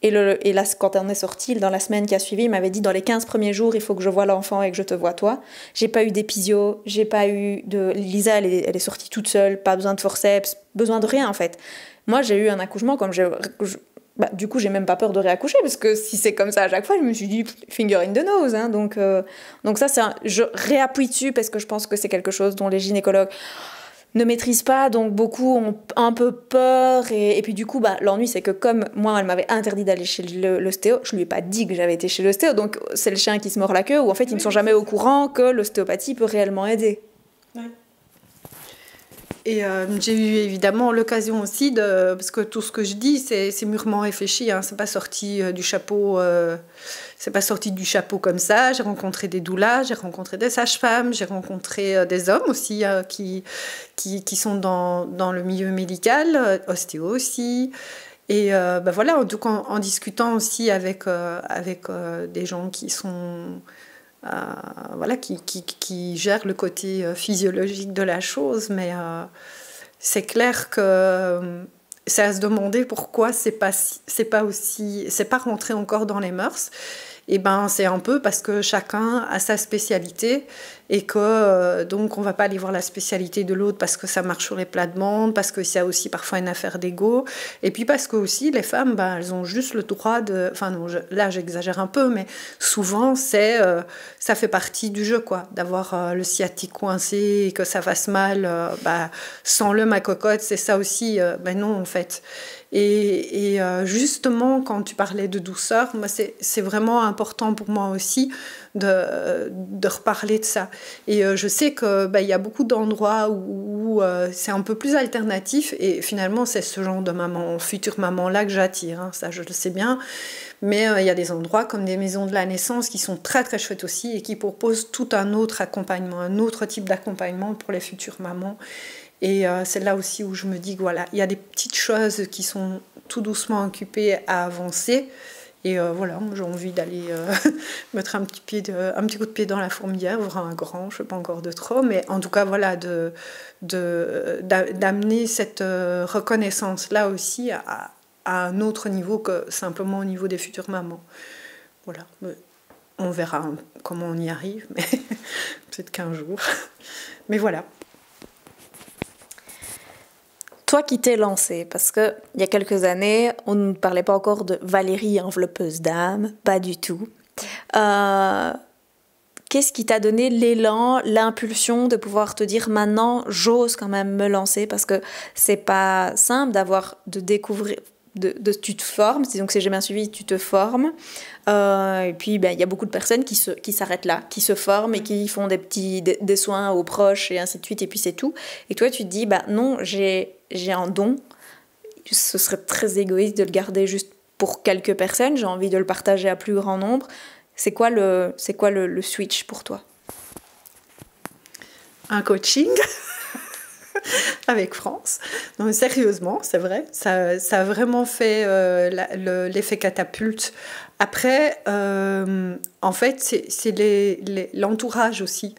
Et là, quand on est sorti, dans la semaine qui a suivi, il m'avait dit, dans les 15 premiers jours, il faut que je voie l'enfant et que je te vois toi. J'ai pas eu d'épisio, j'ai pas eu de... Lisa, elle est sortie toute seule, pas besoin de forceps, besoin de rien, en fait. Moi, j'ai eu un accouchement comme du coup, j'ai même pas peur de réaccoucher, parce que si c'est comme ça à chaque fois, je me suis dit, finger in the nose. Hein, donc ça, je réappuie dessus, parce que je pense que c'est quelque chose dont les gynécologues ne maîtrisent pas, donc beaucoup ont un peu peur. Et puis du coup, l'ennui, c'est que comme moi, elle m'avait interdit d'aller chez l'ostéo, je lui ai pas dit que j'avais été chez l'ostéo, donc c'est le chien qui se mord la queue, ou en fait, ils ne sont jamais au courant que l'ostéopathie peut réellement aider. Ouais. Et j'ai eu évidemment l'occasion aussi parce que tout ce que je dis, c'est mûrement réfléchi, hein, c'est pas sorti du chapeau. C'est pas sorti du chapeau comme ça. J'ai rencontré des doulas, j'ai rencontré des sages-femmes, j'ai rencontré des hommes aussi qui sont dans le milieu médical, ostéo aussi. Et voilà, en tout cas, en discutant aussi avec des gens qui sont... voilà, qui gèrent le côté physiologique de la chose, mais c'est clair que c'est à se demander pourquoi c'est pas rentré encore dans les mœurs. Et c'est un peu parce que chacun a sa spécialité et que donc on va pas aller voir la spécialité de l'autre parce que ça marche sur les plates-bandes, parce que c'est aussi parfois une affaire d'ego, et puis parce que aussi les femmes, elles ont juste le droit de... Enfin non, là j'exagère un peu, mais souvent ça fait partie du jeu, quoi, d'avoir le sciatique coincé et que ça fasse mal. Sans ma cocotte, c'est ça aussi. Non, en fait. Et justement, quand tu parlais de douceur, moi, c'est vraiment important pour moi aussi de reparler de ça. Et je sais qu'il y a beaucoup d'endroits où c'est un peu plus alternatif, et finalement, c'est ce genre de future maman-là que j'attire, hein, ça je le sais bien. Mais il y a des endroits comme des maisons de la naissance qui sont très très chouettes aussi et qui proposent tout un autre accompagnement, un autre type d'accompagnement pour les futures mamans. Et c'est là aussi où je me dis que voilà, il y a des petites choses qui sont tout doucement occupées à avancer. Et voilà, j'ai envie d'aller mettre un petit coup de pied dans la fourmilière, voire un grand, je ne sais pas encore de trop, mais en tout cas, voilà, d'amener cette reconnaissance-là aussi à un autre niveau que simplement au niveau des futures mamans. Voilà, on verra comment on y arrive, mais peut-être qu'un jour. Mais voilà. Toi qui t'es lancée, parce qu'il y a quelques années, on ne parlait pas encore de Valérie enveloppeuse d'âme, pas du tout. Qu'est-ce qui t'a donné l'élan, l'impulsion de pouvoir te dire maintenant, j'ose quand même me lancer, parce que c'est pas simple de découvrir, tu te formes, donc si j'ai bien suivi, tu te formes. Et puis il y a beaucoup de personnes qui s'arrêtent là, qui se forment et qui font des soins aux proches et ainsi de suite, et puis c'est tout. Et toi tu te dis, non, j'ai un don, ce serait très égoïste de le garder juste pour quelques personnes, j'ai envie de le partager à plus grand nombre. C'est quoi le switch pour toi? Un coaching avec France. Non, sérieusement, c'est vrai, ça a vraiment fait l'effet catapulte. Après, en fait, c'est l'entourage aussi.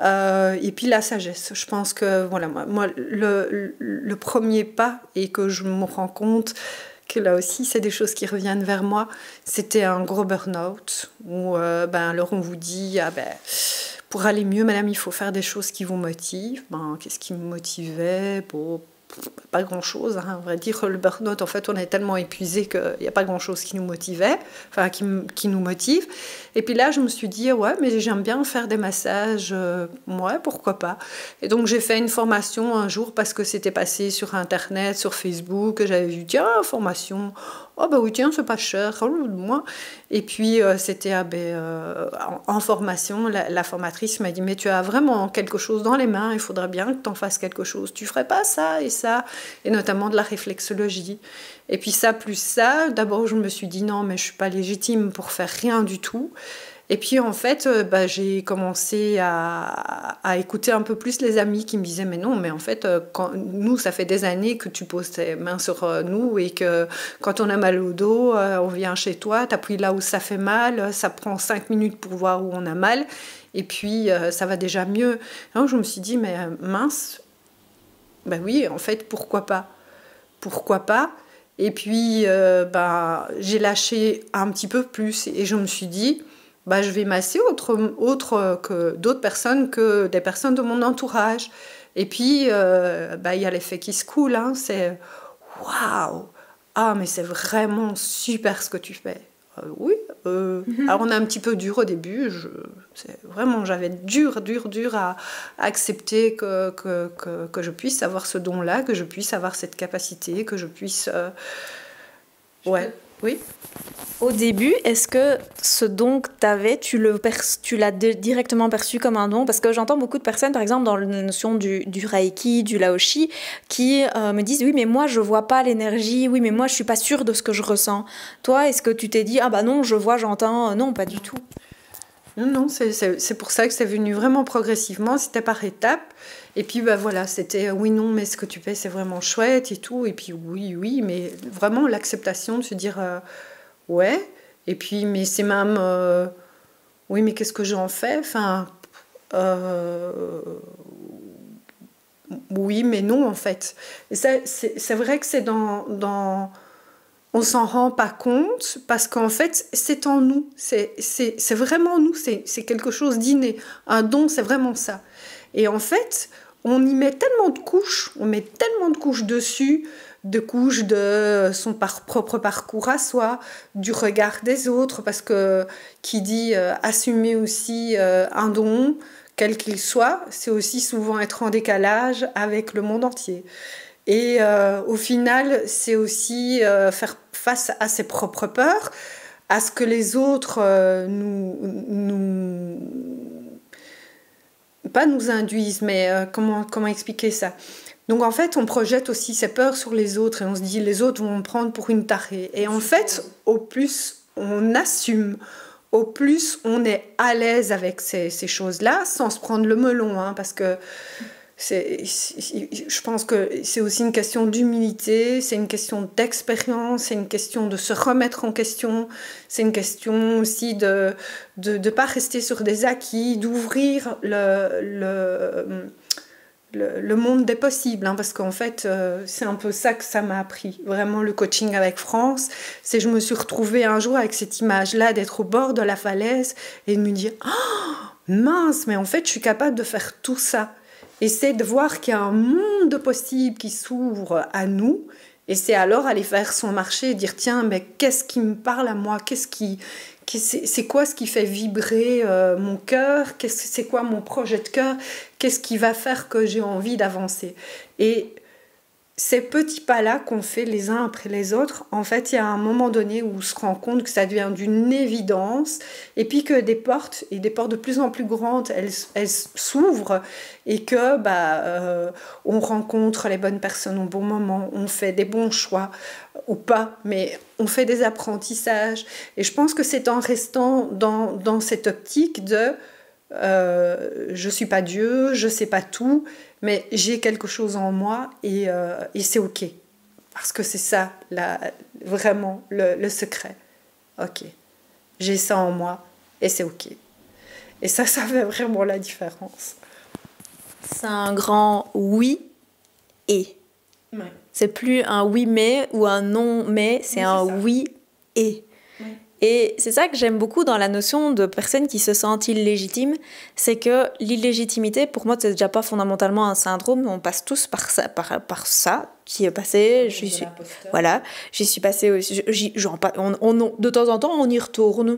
Et puis la sagesse. Je pense que voilà, moi le premier pas, et que je me rends compte que là aussi c'est des choses qui reviennent vers moi, c'était un gros burn-out où alors on vous dit pour aller mieux madame il faut faire des choses qui vous motivent. Qu'est-ce qui me motivait? Pas grand-chose, hein. On va dire le burn-out, en fait, on est tellement épuisé qu'il n'y a pas grand-chose qui nous motivait, enfin qui nous motive. Et puis là, je me suis dit, ouais, mais j'aime bien faire des massages, ouais, pourquoi pas. Et donc, j'ai fait une formation un jour parce que c'était passé sur Internet, sur Facebook, que j'avais vu, tiens, formation, oh oui, tiens, c'est pas cher, moi. Et puis, c'était en formation, la formatrice m'a dit, mais tu as vraiment quelque chose dans les mains, il faudrait bien que tu en fasses quelque chose. Tu ferais pas ça et ça, et notamment de la réflexologie. Et puis ça, plus ça, d'abord, je me suis dit, non, mais je suis pas légitime pour faire rien du tout. Et puis en fait, j'ai commencé à écouter un peu plus les amis qui me disaient mais non, mais en fait, nous, ça fait des années que tu poses tes mains sur nous et que quand on a mal au dos, on vient chez toi, t'appuies là où ça fait mal, ça prend 5 minutes pour voir où on a mal et puis ça va déjà mieux. Alors je me suis dit mais mince, ben oui, en fait, pourquoi pas? Pourquoi pas? Et puis j'ai lâché un petit peu plus et je me suis dit je vais masser autre que d'autres personnes, que des personnes de mon entourage. Et puis, y a l'effet qui se coule, hein, c'est waouh! Ah, mais c'est vraiment super ce que tu fais. Oui, alors on a un petit peu dur au début. Vraiment, j'avais dur à accepter que je puisse avoir ce don-là, que je puisse avoir cette capacité, que je puisse. Ouais, oui. Au début, est-ce que ce don que tu avais, tu l'as directement perçu comme un don? Parce que j'entends beaucoup de personnes, par exemple, dans la notion du Reiki, du Laoshi, qui me disent « Oui, mais moi, je vois pas l'énergie. Oui, mais moi, je suis pas sûre de ce que je ressens. » Toi, est-ce que tu t'es dit « Ah bah non, je vois, j'entends. » Non, pas du tout. Non, c'est pour ça que c'est venu vraiment progressivement, c'était par étapes. Et puis voilà, c'était oui, non, mais ce que tu fais, c'est vraiment chouette et tout. Et puis oui, mais vraiment l'acceptation de se dire ouais. Et puis, mais c'est même oui, mais qu'est-ce que j'en fais? Enfin, oui, mais non, en fait. Et c'est vrai que c'est dans on s'en rend pas compte parce qu'en fait, c'est en nous. C'est vraiment nous. C'est quelque chose d'inné. Un don, c'est vraiment ça. Et en fait, on y met tellement de couches. On met tellement de couches dessus, de couches de son propre parcours à soi, du regard des autres, parce que qui dit assumer aussi un don, quel qu'il soit, c'est aussi souvent être en décalage avec le monde entier. Et au final, c'est aussi faire face à ses propres peurs, à ce que les autres pas nous induisent, mais comment expliquer ça? Donc en fait, on projette aussi ses peurs sur les autres et on se dit les autres vont me prendre pour une tarée. Et en fait, au plus on assume, au plus on est à l'aise avec ces choses-là, sans se prendre le melon, hein, parce que je pense que c'est aussi une question d'humilité, c'est une question d'expérience, c'est une question de se remettre en question, c'est une question aussi de pas rester sur des acquis, d'ouvrir le monde des possibles, hein, parce qu'en fait, c'est un peu ça que ça m'a appris. Vraiment, le coaching avec France, c'est je me suis retrouvée un jour avec cette image-là d'être au bord de la falaise et de me dire « Oh, mince, mais en fait, je suis capable de faire tout ça ». Et c'est de voir qu'il y a un monde de possibles qui s'ouvre à nous. Et c'est alors aller faire son marché et dire tiens, mais qu'est-ce qui me parle à moi? C'est quoi ce qui fait vibrer mon cœur? C'est quoi mon projet de cœur? Qu'est-ce qui va faire que j'ai envie d'avancer? Et ces petits pas-là qu'on fait les uns après les autres, en fait, il y a un moment donné où on se rend compte que ça devient d'une évidence et puis que des portes, et des portes de plus en plus grandes, elles s'ouvrent et que on rencontre les bonnes personnes au bon moment, on fait des bons choix ou pas, mais on fait des apprentissages. Et je pense que c'est en restant dans cette optique de je suis pas Dieu, je sais pas tout, mais j'ai quelque chose en moi et c'est ok. Parce que c'est ça, vraiment, le secret. Ok, j'ai ça en moi et c'est ok. Et ça fait vraiment la différence. C'est un grand oui et. Ouais. C'est plus un oui mais ou un non mais, c'est un oui et. Ouais. Et c'est ça que j'aime beaucoup dans la notion de personnes qui se sentent illégitimes, c'est que l'illégitimité, pour moi, c'est déjà pas fondamentalement un syndrome, on passe tous par ça qui est passé, j'y suis passée aussi, de temps en temps, on y retourne,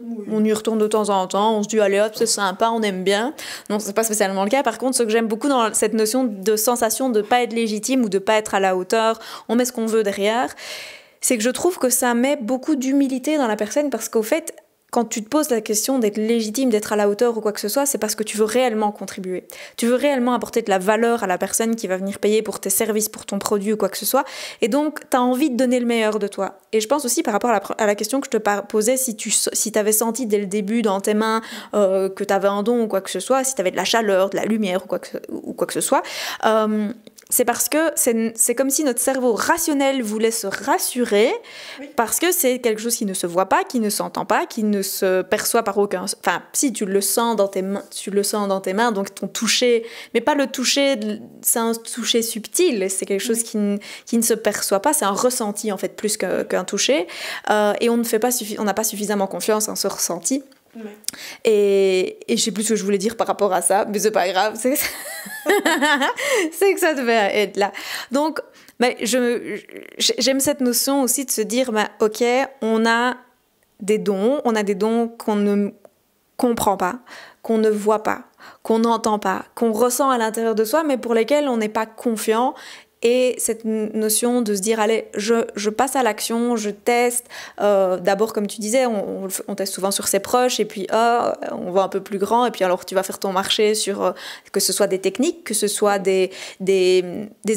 de temps en temps, on se dit, allez hop, c'est sympa, on aime bien. Non, c'est pas spécialement le cas. Par contre, ce que j'aime beaucoup dans cette notion de sensation de pas être légitime ou de pas être à la hauteur, on met ce qu'on veut derrière, c'est que je trouve que ça met beaucoup d'humilité dans la personne parce qu'au fait, quand tu te poses la question d'être légitime, d'être à la hauteur ou quoi que ce soit, c'est parce que tu veux réellement contribuer. Tu veux réellement apporter de la valeur à la personne qui va venir payer pour tes services, pour ton produit ou quoi que ce soit. Et donc, tu as envie de donner le meilleur de toi. Et je pense aussi par rapport à la question que je te posais, si tu avais senti dès le début dans tes mains que tu avais un don ou quoi que ce soit, si tu avais de la chaleur, de la lumière ou quoi que ce soit, c'est parce que c'est comme si notre cerveau rationnel voulait se rassurer, parce que c'est quelque chose qui ne se voit pas, qui ne s'entend pas, qui ne se perçoit par aucun... Enfin, si tu le sens dans tes mains, donc ton toucher, mais pas le toucher, c'est un toucher subtil, c'est quelque chose qui ne se perçoit pas, c'est un ressenti en fait plus qu'un toucher, et on n'a pas suffisamment confiance en ce ressenti. Ouais. Et je sais plus ce que je voulais dire par rapport à ça, mais c'est pas grave, c'est que ça devait être là. Donc, j'aime cette notion aussi de se dire, ok, on a des dons qu'on ne comprend pas, qu'on ne voit pas, qu'on n'entend pas, qu'on ressent à l'intérieur de soi, mais pour lesquels on n'est pas confiant. Et cette notion de se dire, allez, je passe à l'action, je teste. D'abord, comme tu disais, on teste souvent sur ses proches, et puis on va un peu plus grand, et puis alors tu vas faire ton marché sur que ce soit des techniques, que ce soit des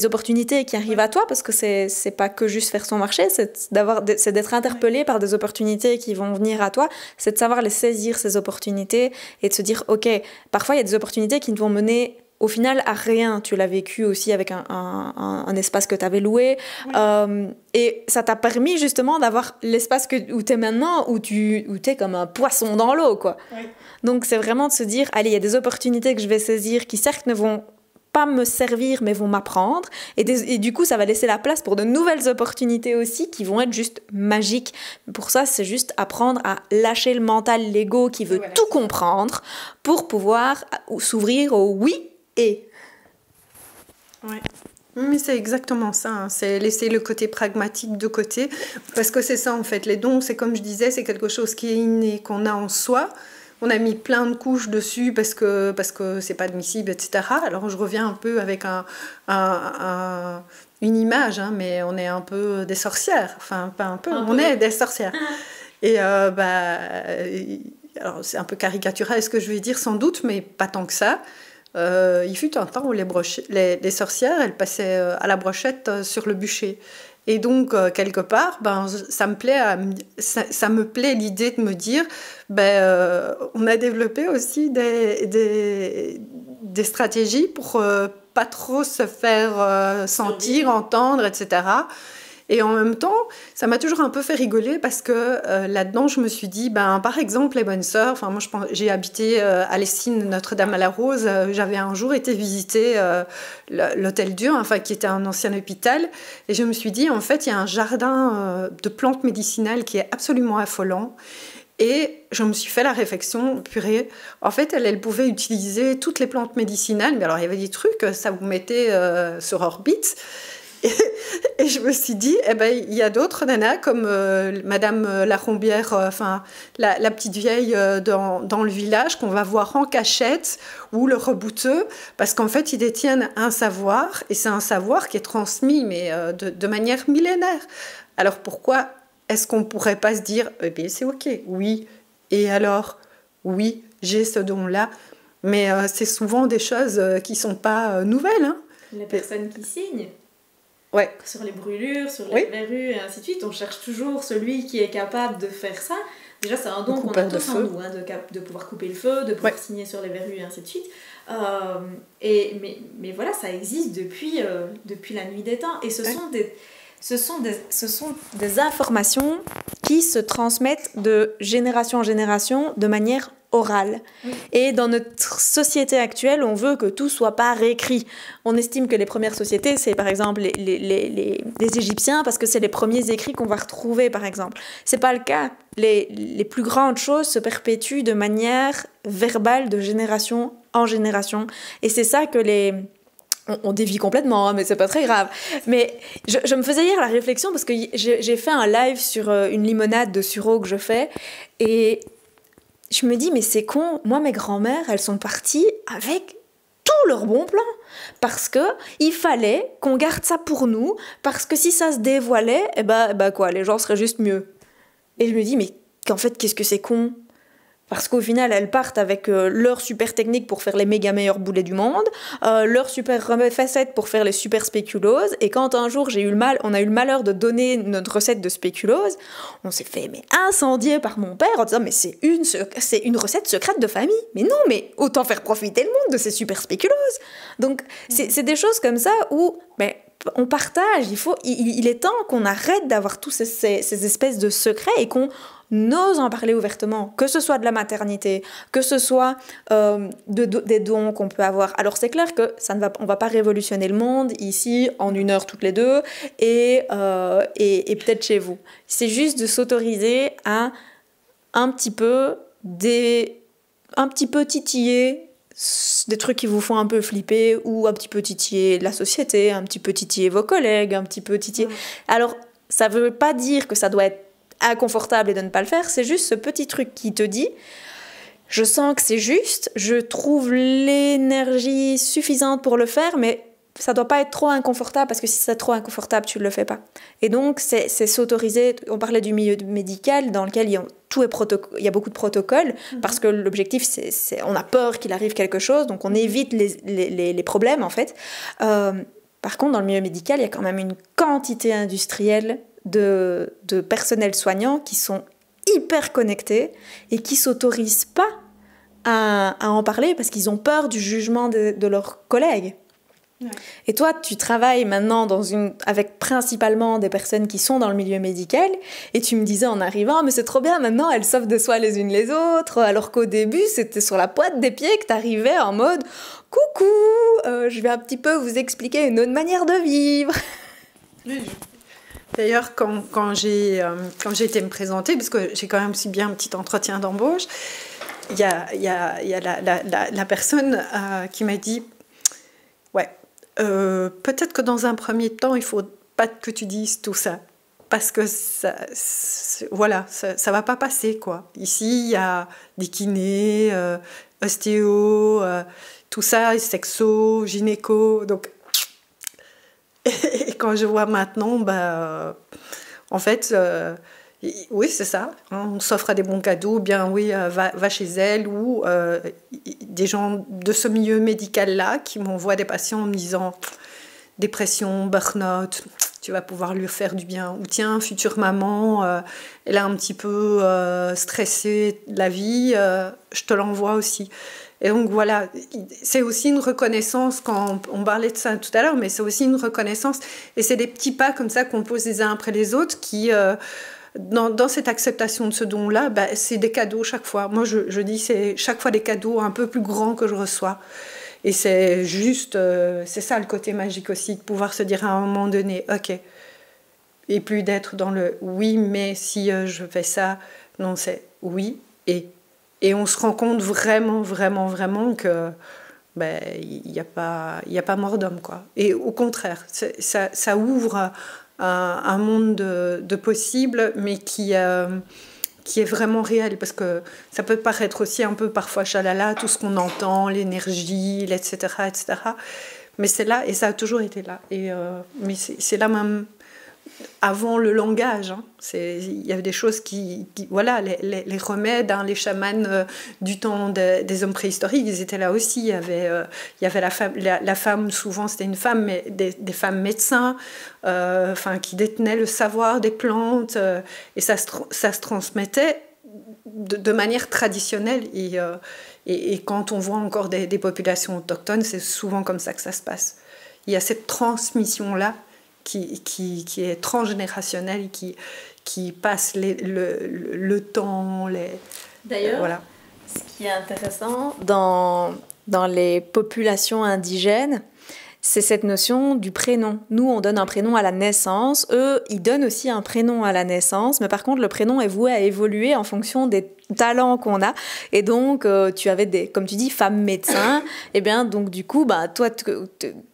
opportunités qui arrivent à toi, parce que c'est pas que juste faire son marché, c'est d'être interpellé par des opportunités qui vont venir à toi, c'est de savoir les saisir, ces opportunités, et de se dire, ok, parfois il y a des opportunités qui ne vont mener au final à rien. Tu l'as vécu aussi avec un espace que tu avais loué, et ça t'a permis justement d'avoir l'espace où tu es maintenant, où tu es comme un poisson dans l'eau, quoi. Oui. Donc c'est vraiment de se dire, allez, il y a des opportunités que je vais saisir qui certes ne vont pas me servir mais vont m'apprendre, et du coup ça va laisser la place pour de nouvelles opportunités aussi qui vont être juste magiques. Pour ça, c'est juste apprendre à lâcher le mental, l'ego qui veut tout comprendre pour pouvoir s'ouvrir au oui. Ouais. Mais c'est exactement ça, hein. C'est laisser le côté pragmatique de côté, parce que c'est ça en fait, les dons, c'est comme je disais, c'est quelque chose qui est inné, qu'on a en soi. On a mis plein de couches dessus parce que c'est pas admissible, etc. Alors je reviens un peu avec une image, hein, mais on est un peu des sorcières, enfin pas un peu, on est des sorcières. Et alors c'est un peu caricatural ce que je vais dire sans doute, mais pas tant que ça. Il fut un temps où les sorcières, elles passaient à la brochette sur le bûcher. Et donc, quelque part, ça me plaît l'idée de me dire, on a développé aussi des stratégies pour pas trop se faire sentir, entendre, etc. Et en même temps, ça m'a toujours un peu fait rigoler parce que là-dedans, je me suis dit, par exemple, les bonnes sœurs, enfin, moi, j'ai habité à Lessines, Notre-Dame-à-la-Rose. J'avais un jour été visiter l'Hôtel Dieu, enfin, qui était un ancien hôpital. Et je me suis dit, en fait, il y a un jardin de plantes médicinales qui est absolument affolant. Et je me suis fait la réflexion, purée, en fait, elle pouvait utiliser toutes les plantes médicinales. Mais alors, il y avait des trucs, ça vous mettait sur orbite. Et je me suis dit, il y a d'autres nanas comme Madame Larombière, la petite vieille dans le village qu'on va voir en cachette, ou le rebouteux, parce qu'en fait, ils détiennent un savoir, et c'est un savoir qui est transmis, mais de manière millénaire. Alors pourquoi est-ce qu'on ne pourrait pas se dire, c'est ok, oui, et alors, oui, j'ai ce don-là, mais c'est souvent des choses qui ne sont pas nouvelles. Hein. Les personnes qui signent. Ouais. Sur les brûlures, sur les verrues et ainsi de suite, on cherche toujours celui qui est capable de faire ça. Déjà, c'est un don qu'on a tous en nous, hein, de pouvoir couper le feu, de pouvoir signer sur les verrues et ainsi de suite. Mais voilà, ça existe depuis la nuit des temps. Et ce sont des informations qui se transmettent de génération en génération de manière orale. Oui. Et dans notre société actuelle, on veut que tout soit pas réécrit. On estime que les premières sociétés, c'est par exemple les Égyptiens, parce que c'est les premiers écrits qu'on va retrouver, par exemple. C'est pas le cas. Les plus grandes choses se perpétuent de manière verbale, de génération en génération. Et c'est ça que on dévie complètement, hein, mais c'est pas très grave. Mais je me faisais hier la réflexion, parce que j'ai fait un live sur une limonade de sureau que je fais, et je me dis, mais c'est con, moi, mes grands-mères, elles sont parties avec tous leurs bons plans. Parce qu'il fallait qu'on garde ça pour nous, parce que si ça se dévoilait, les gens seraient juste mieux. Et je me dis, mais en fait, qu'est-ce que c'est con ? Parce qu'au final, elles partent avec leur super technique pour faire les méga meilleurs boulets du monde, leur super recette pour faire les super spéculoses. Et quand un jour on a eu le malheur de donner notre recette de spéculose, on s'est fait incendier par mon père en disant mais c'est une recette secrète de famille. Mais non, mais autant faire profiter le monde de ces super spéculoses. Donc c'est des choses comme ça où on partage. Il est temps qu'on arrête d'avoir tous ces espèces de secrets et qu'on n'ose en parler ouvertement, que ce soit de la maternité, que ce soit des dons qu'on peut avoir. Alors c'est clair que on va pas révolutionner le monde ici en 1 heure toutes les deux et peut-être chez vous. C'est juste de s'autoriser à un petit peu titiller des trucs qui vous font un peu flipper ou un petit peu titiller la société, un petit peu titiller vos collègues, un petit peu titiller... Alors ça veut pas dire que ça doit être inconfortable et de ne pas le faire, c'est juste ce petit truc qui te dit je sens que c'est juste, je trouve l'énergie suffisante pour le faire, mais ça doit pas être trop inconfortable parce que si c'est trop inconfortable, tu ne le fais pas. Et donc, c'est s'autoriser. On parlait du milieu médical dans lequel il y a beaucoup de protocoles parce que l'objectif, on a peur qu'il arrive quelque chose, donc on évite les problèmes en fait. Par contre, dans le milieu médical, il y a quand même une quantité industrielle de personnel soignant qui sont hyper connectés et qui s'autorisent pas à en parler parce qu'ils ont peur du jugement de leurs collègues. Ouais. Et toi, tu travailles maintenant avec principalement des personnes qui sont dans le milieu médical et tu me disais en arrivant, mais c'est trop bien, maintenant elles s'offrent de soi les unes les autres, alors qu'au début, c'était sur la pointe des pieds que tu arrivais en mode « Coucou, je vais un petit peu vous expliquer une autre manière de vivre. » Oui. D'ailleurs, quand j'ai été me présenter, parce que j'ai quand même aussi bien un petit entretien d'embauche, il y a la personne qui m'a dit ouais, peut-être que dans un premier temps, il ne faut pas que tu dises tout ça. Parce que ça va pas passer, quoi. Ici, il y a des kinés, ostéo, tout ça, sexo, gynéco, donc... Et quand je vois maintenant, en fait, oui, c'est ça. Hein, on s'offre à des bons cadeaux, bien oui, va chez elle, ou des gens de ce milieu médical-là qui m'envoient des patients en me disant dépression, burn-out, tu vas pouvoir lui faire du bien. Ou tiens, future maman, elle a un petit peu stressé de la vie, je te l'envoie aussi. Et donc voilà, c'est aussi une reconnaissance, quand on parlait de ça tout à l'heure, mais c'est aussi une reconnaissance. Et c'est des petits pas comme ça qu'on pose les uns après les autres qui, dans cette acceptation de ce don-là, c'est des cadeaux chaque fois. Moi, je dis c'est chaque fois des cadeaux un peu plus grands que je reçois. Et c'est juste, c'est ça le côté magique aussi, de pouvoir se dire à un moment donné, ok, et plus d'être dans le oui, mais si je fais ça, non, c'est oui et on se rend compte vraiment, vraiment, vraiment que il n'y a pas mort d'homme, quoi. Et au contraire, ça ouvre un monde de possibles, mais qui est vraiment réel, parce que ça peut paraître aussi un peu parfois chalala, tout ce qu'on entend, l'énergie, etc., etc. Mais c'est là, et ça a toujours été là. Mais c'est là même... Avant le langage, hein. Il y avait des choses qui voilà, les remèdes, hein, les chamans du temps des hommes préhistoriques, ils étaient là aussi. Il y avait la femme, souvent c'était une femme, mais des femmes médecins, qui détenaient le savoir des plantes, et ça se transmettait de manière traditionnelle. Et quand on voit encore des populations autochtones, c'est souvent comme ça que ça se passe. Il y a cette transmission-là qui est transgénérationnel et qui passe le temps. D'ailleurs, voilà. Ce qui est intéressant dans les populations indigènes, c'est cette notion du prénom. Nous, on donne un prénom à la naissance. Eux, ils donnent aussi un prénom à la naissance. Mais par contre, le prénom est voué à évoluer en fonction des talents qu'on a. Et donc, tu avais comme tu dis, femmes médecins. Et bien, donc, du coup, toi,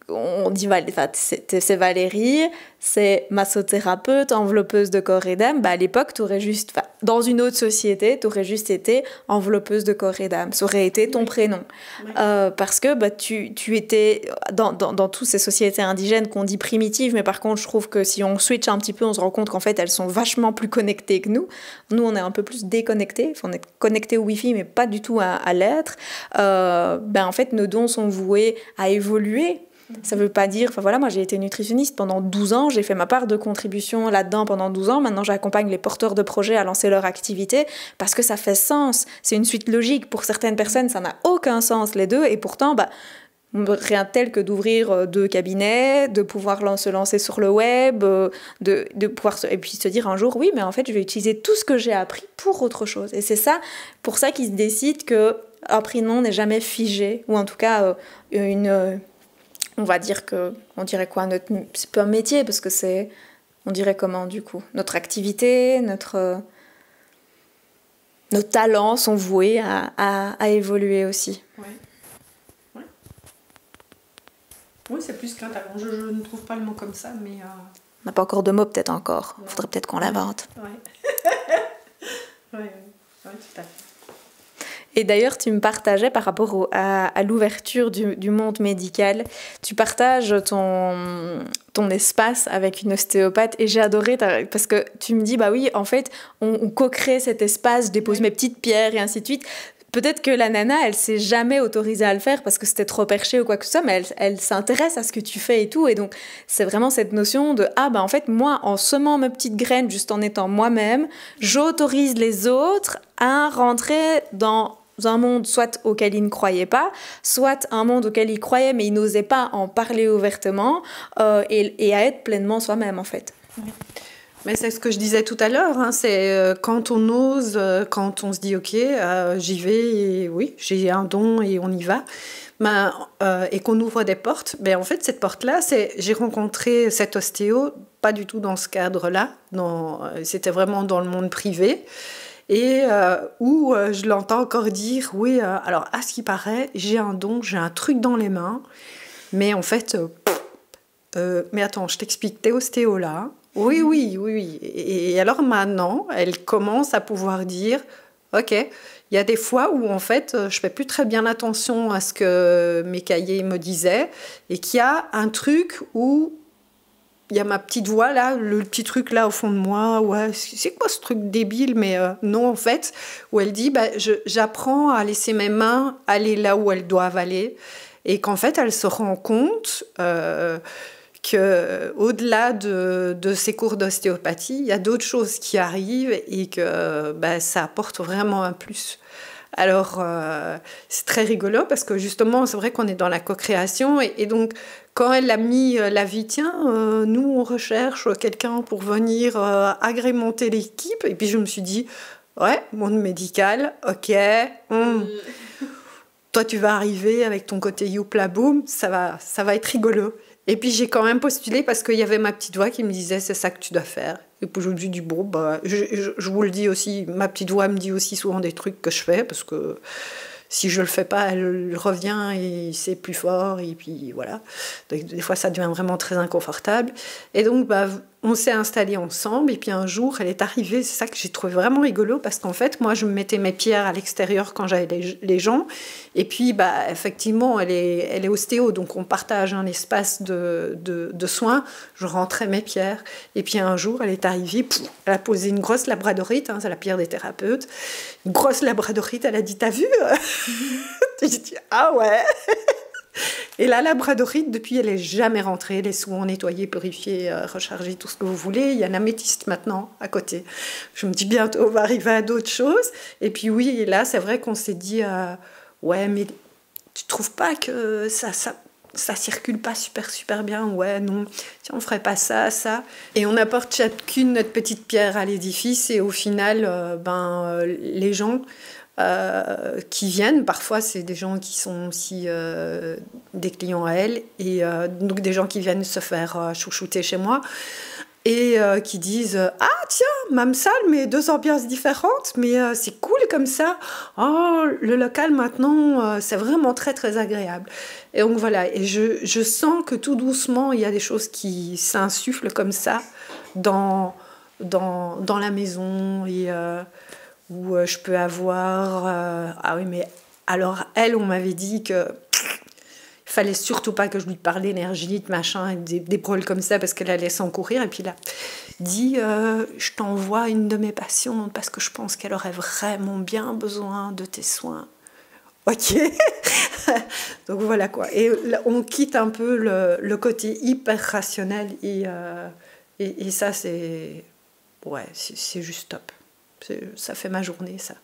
on dit, c'est Valérie, c'est massothérapeute, enveloppeuse de corps et d'âme. À l'époque, t'aurais juste, dans une autre société, tu aurais juste été enveloppeuse de corps et d'âme. Ça aurait été ton prénom. Oui. Parce que tu étais dans toutes ces sociétés indigènes qu'on dit primitives, mais par contre, je trouve que si on switch un petit peu, on se rend compte qu'en fait, elles sont vachement plus connectées que nous. Nous, on est un peu plus déconnectés. on est connecté au Wi-Fi, mais pas du tout à l'être, en fait, nos dons sont voués à évoluer. Ça veut pas dire... Enfin voilà, moi j'ai été nutritionniste pendant 12 ans, j'ai fait ma part de contribution là-dedans pendant 12 ans. Maintenant, j'accompagne les porteurs de projets à lancer leur activité parce que ça fait sens. C'est une suite logique. Pour certaines personnes, ça n'a aucun sens, les deux. Et pourtant, rien tel que d'ouvrir 2 cabinets, de pouvoir se lancer sur le web, de pouvoir et puis se dire un jour, oui, mais en fait, je vais utiliser tout ce que j'ai appris pour autre chose. Et c'est ça, pour ça qu'ils se décident que un prix non n'est jamais figé, ou en tout cas, on va dire que, on dirait quoi, c'est pas un métier, parce que c'est, on dirait comment du coup, notre activité, nos talents sont voués à évoluer aussi. Ouais. Oui, c'est plus qu'un talent. Je ne trouve pas le mot comme ça, mais... On n'a pas encore de mots peut-être encore. Il faudrait peut-être qu'on l'invente. Oui, tout à fait. Et d'ailleurs, tu me partageais par rapport à l'ouverture du monde médical, tu partages ton espace avec une ostéopathe et j'ai adoré parce que tu me dis, bah oui, en fait, on co-crée cet espace, je dépose mes petites pierres et ainsi de suite. Peut-être que la nana, elle s'est jamais autorisée à le faire parce que c'était trop perché ou quoi que ce soit, mais elle s'intéresse à ce que tu fais et tout. Et donc, c'est vraiment cette notion de, en fait, moi, en semant mes petites graines, juste en étant moi-même, j'autorise les autres à rentrer dans un monde soit auquel ils ne croyaient pas, soit un monde auquel ils croyaient mais ils n'osaient pas en parler ouvertement et à être pleinement soi-même en fait. Mais c'est ce que je disais tout à l'heure, hein, c'est quand on ose, quand on se dit ok, j'y vais, et oui, j'ai un don et on y va, et qu'on ouvre des portes, en fait cette porte-là, j'ai rencontré cet ostéo, pas du tout dans ce cadre-là, c'était vraiment dans le monde privé, et où je l'entends encore dire, oui, alors à ce qui paraît, j'ai un don, j'ai un truc dans les mains, mais en fait, mais attends, je t'explique, t'es ostéo là. Oui. Et alors maintenant, elle commence à pouvoir dire, ok, il y a des fois où en fait, je fais plus très bien attention à ce que mes cahiers me disaient, et qu'il y a un truc où il y a ma petite voix là, le petit truc là au fond de moi, ouais, c'est quoi ce truc débile, mais non en fait, où elle dit, j'apprends à laisser mes mains aller là où elles doivent aller, et qu'en fait, elle se rend compte qu'au-delà de ces cours d'ostéopathie, il y a d'autres choses qui arrivent et que ça apporte vraiment un plus. Alors, c'est très rigolo parce que justement, c'est vrai qu'on est dans la co-création et donc, quand elle a mis l'avis, tiens, nous, on recherche quelqu'un pour venir agrémenter l'équipe, et puis je me suis dit, ouais, monde médical, ok, toi, tu vas arriver avec ton côté youpla boum, ça va être rigolo. Et puis j'ai quand même postulé parce qu'il y avait ma petite voix qui me disait c'est ça que tu dois faire. Et puis je me suis dit bon, je vous le dis aussi, ma petite voix me dit aussi souvent des trucs que je fais parce que si je le fais pas, elle revient et c'est plus fort et puis voilà. Donc, des fois ça devient vraiment très inconfortable. Et donc on s'est installés ensemble et puis un jour elle est arrivée, c'est ça que j'ai trouvé vraiment rigolo parce qu'en fait moi je me mettais mes pierres à l'extérieur quand j'avais les gens et puis effectivement elle est ostéo donc on partage un espace de soins, je rentrais mes pierres et puis un jour elle est arrivée, elle a posé une grosse labradorite, hein, c'est la pierre des thérapeutes, une grosse labradorite, elle a dit t'as vu j'ai dit ah ouais. Et la labradorite, depuis, elle n'est jamais rentrée. Elle est souvent nettoyée, purifiée, rechargée, tout ce que vous voulez. Il y a un améthyste maintenant à côté. Je me dis bientôt, on va arriver à d'autres choses. Et puis oui, et là, c'est vrai qu'on s'est dit, ouais, mais tu trouves pas que ça circule pas super bien? Ouais, non, tiens, on ferait pas ça. Et on apporte chacune notre petite pierre à l'édifice. Et au final, les gens... qui viennent, parfois c'est des gens qui sont aussi des clients à elle et donc des gens qui viennent se faire chouchouter chez moi et qui disent ah tiens, même salle mais 2 ambiances différentes mais c'est cool comme ça, oh le local maintenant c'est vraiment très très agréable. Et donc voilà, et je sens que tout doucement il y a des choses qui s'insufflent comme ça dans la maison et où je peux avoir... ah oui, mais alors, elle, on m'avait dit que il fallait surtout pas que je lui parle d'énergie, de machin, et des brôles comme ça, parce qu'elle allait s'encourir. Et puis là, dis je t'envoie une de mes patientes parce que je pense qu'elle aurait vraiment bien besoin de tes soins. Ok. Donc voilà quoi. Et là, on quitte un peu le côté hyper rationnel et ça c'est juste top. Ça fait ma journée ça.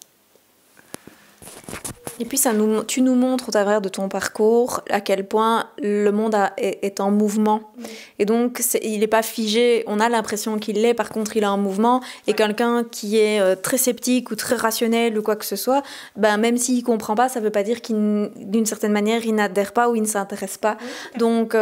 Et puis tu nous montres au travers de ton parcours à quel point le monde est en mouvement. Et donc, il n'est pas figé. On a l'impression qu'il l'est, par contre, il est en mouvement. Et quelqu'un qui est très sceptique ou très rationnel ou quoi que ce soit, ben, même s'il ne comprend pas, ça ne veut pas dire d'une certaine manière, il n'adhère pas ou il ne s'intéresse pas. Donc,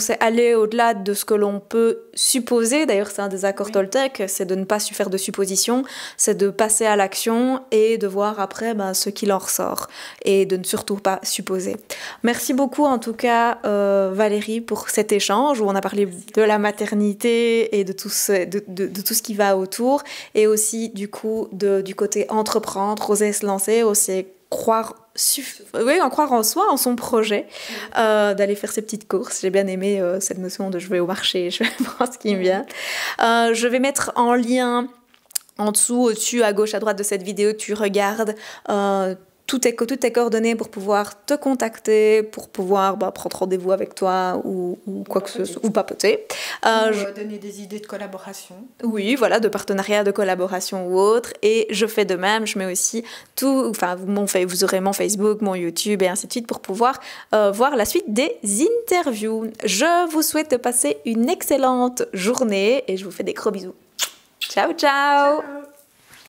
c'est aller au-delà de ce que l'on peut supposer. D'ailleurs, c'est un des accords Toltec, c'est de ne pas faire de suppositions, c'est de passer à l'action et de voir après ce qu'il en ressort. Et de ne surtout pas supposer. Merci beaucoup en tout cas Valérie pour cet échange où on a parlé de la maternité et de tout ce qui va autour et aussi du coup du côté entreprendre, oser se lancer, oser croire en soi, en son projet, d'aller faire ses petites courses. J'ai bien aimé cette notion de je vais au marché, je vais prendre ce qui me vient. Je vais mettre en lien en dessous, au-dessus, à gauche, à droite de cette vidéo, tu regardes toutes tes coordonnées pour pouvoir te contacter, pour pouvoir prendre rendez-vous avec toi ou quoi que ce soit, ou papoter. Donner des idées de collaboration. Oui, voilà, de partenariat, de collaboration ou autre. Et je fais de même, je mets aussi vous aurez mon Facebook, mon YouTube et ainsi de suite pour pouvoir voir la suite des interviews. Je vous souhaite de passer une excellente journée et je vous fais des gros bisous. Ciao, ciao! Ciao.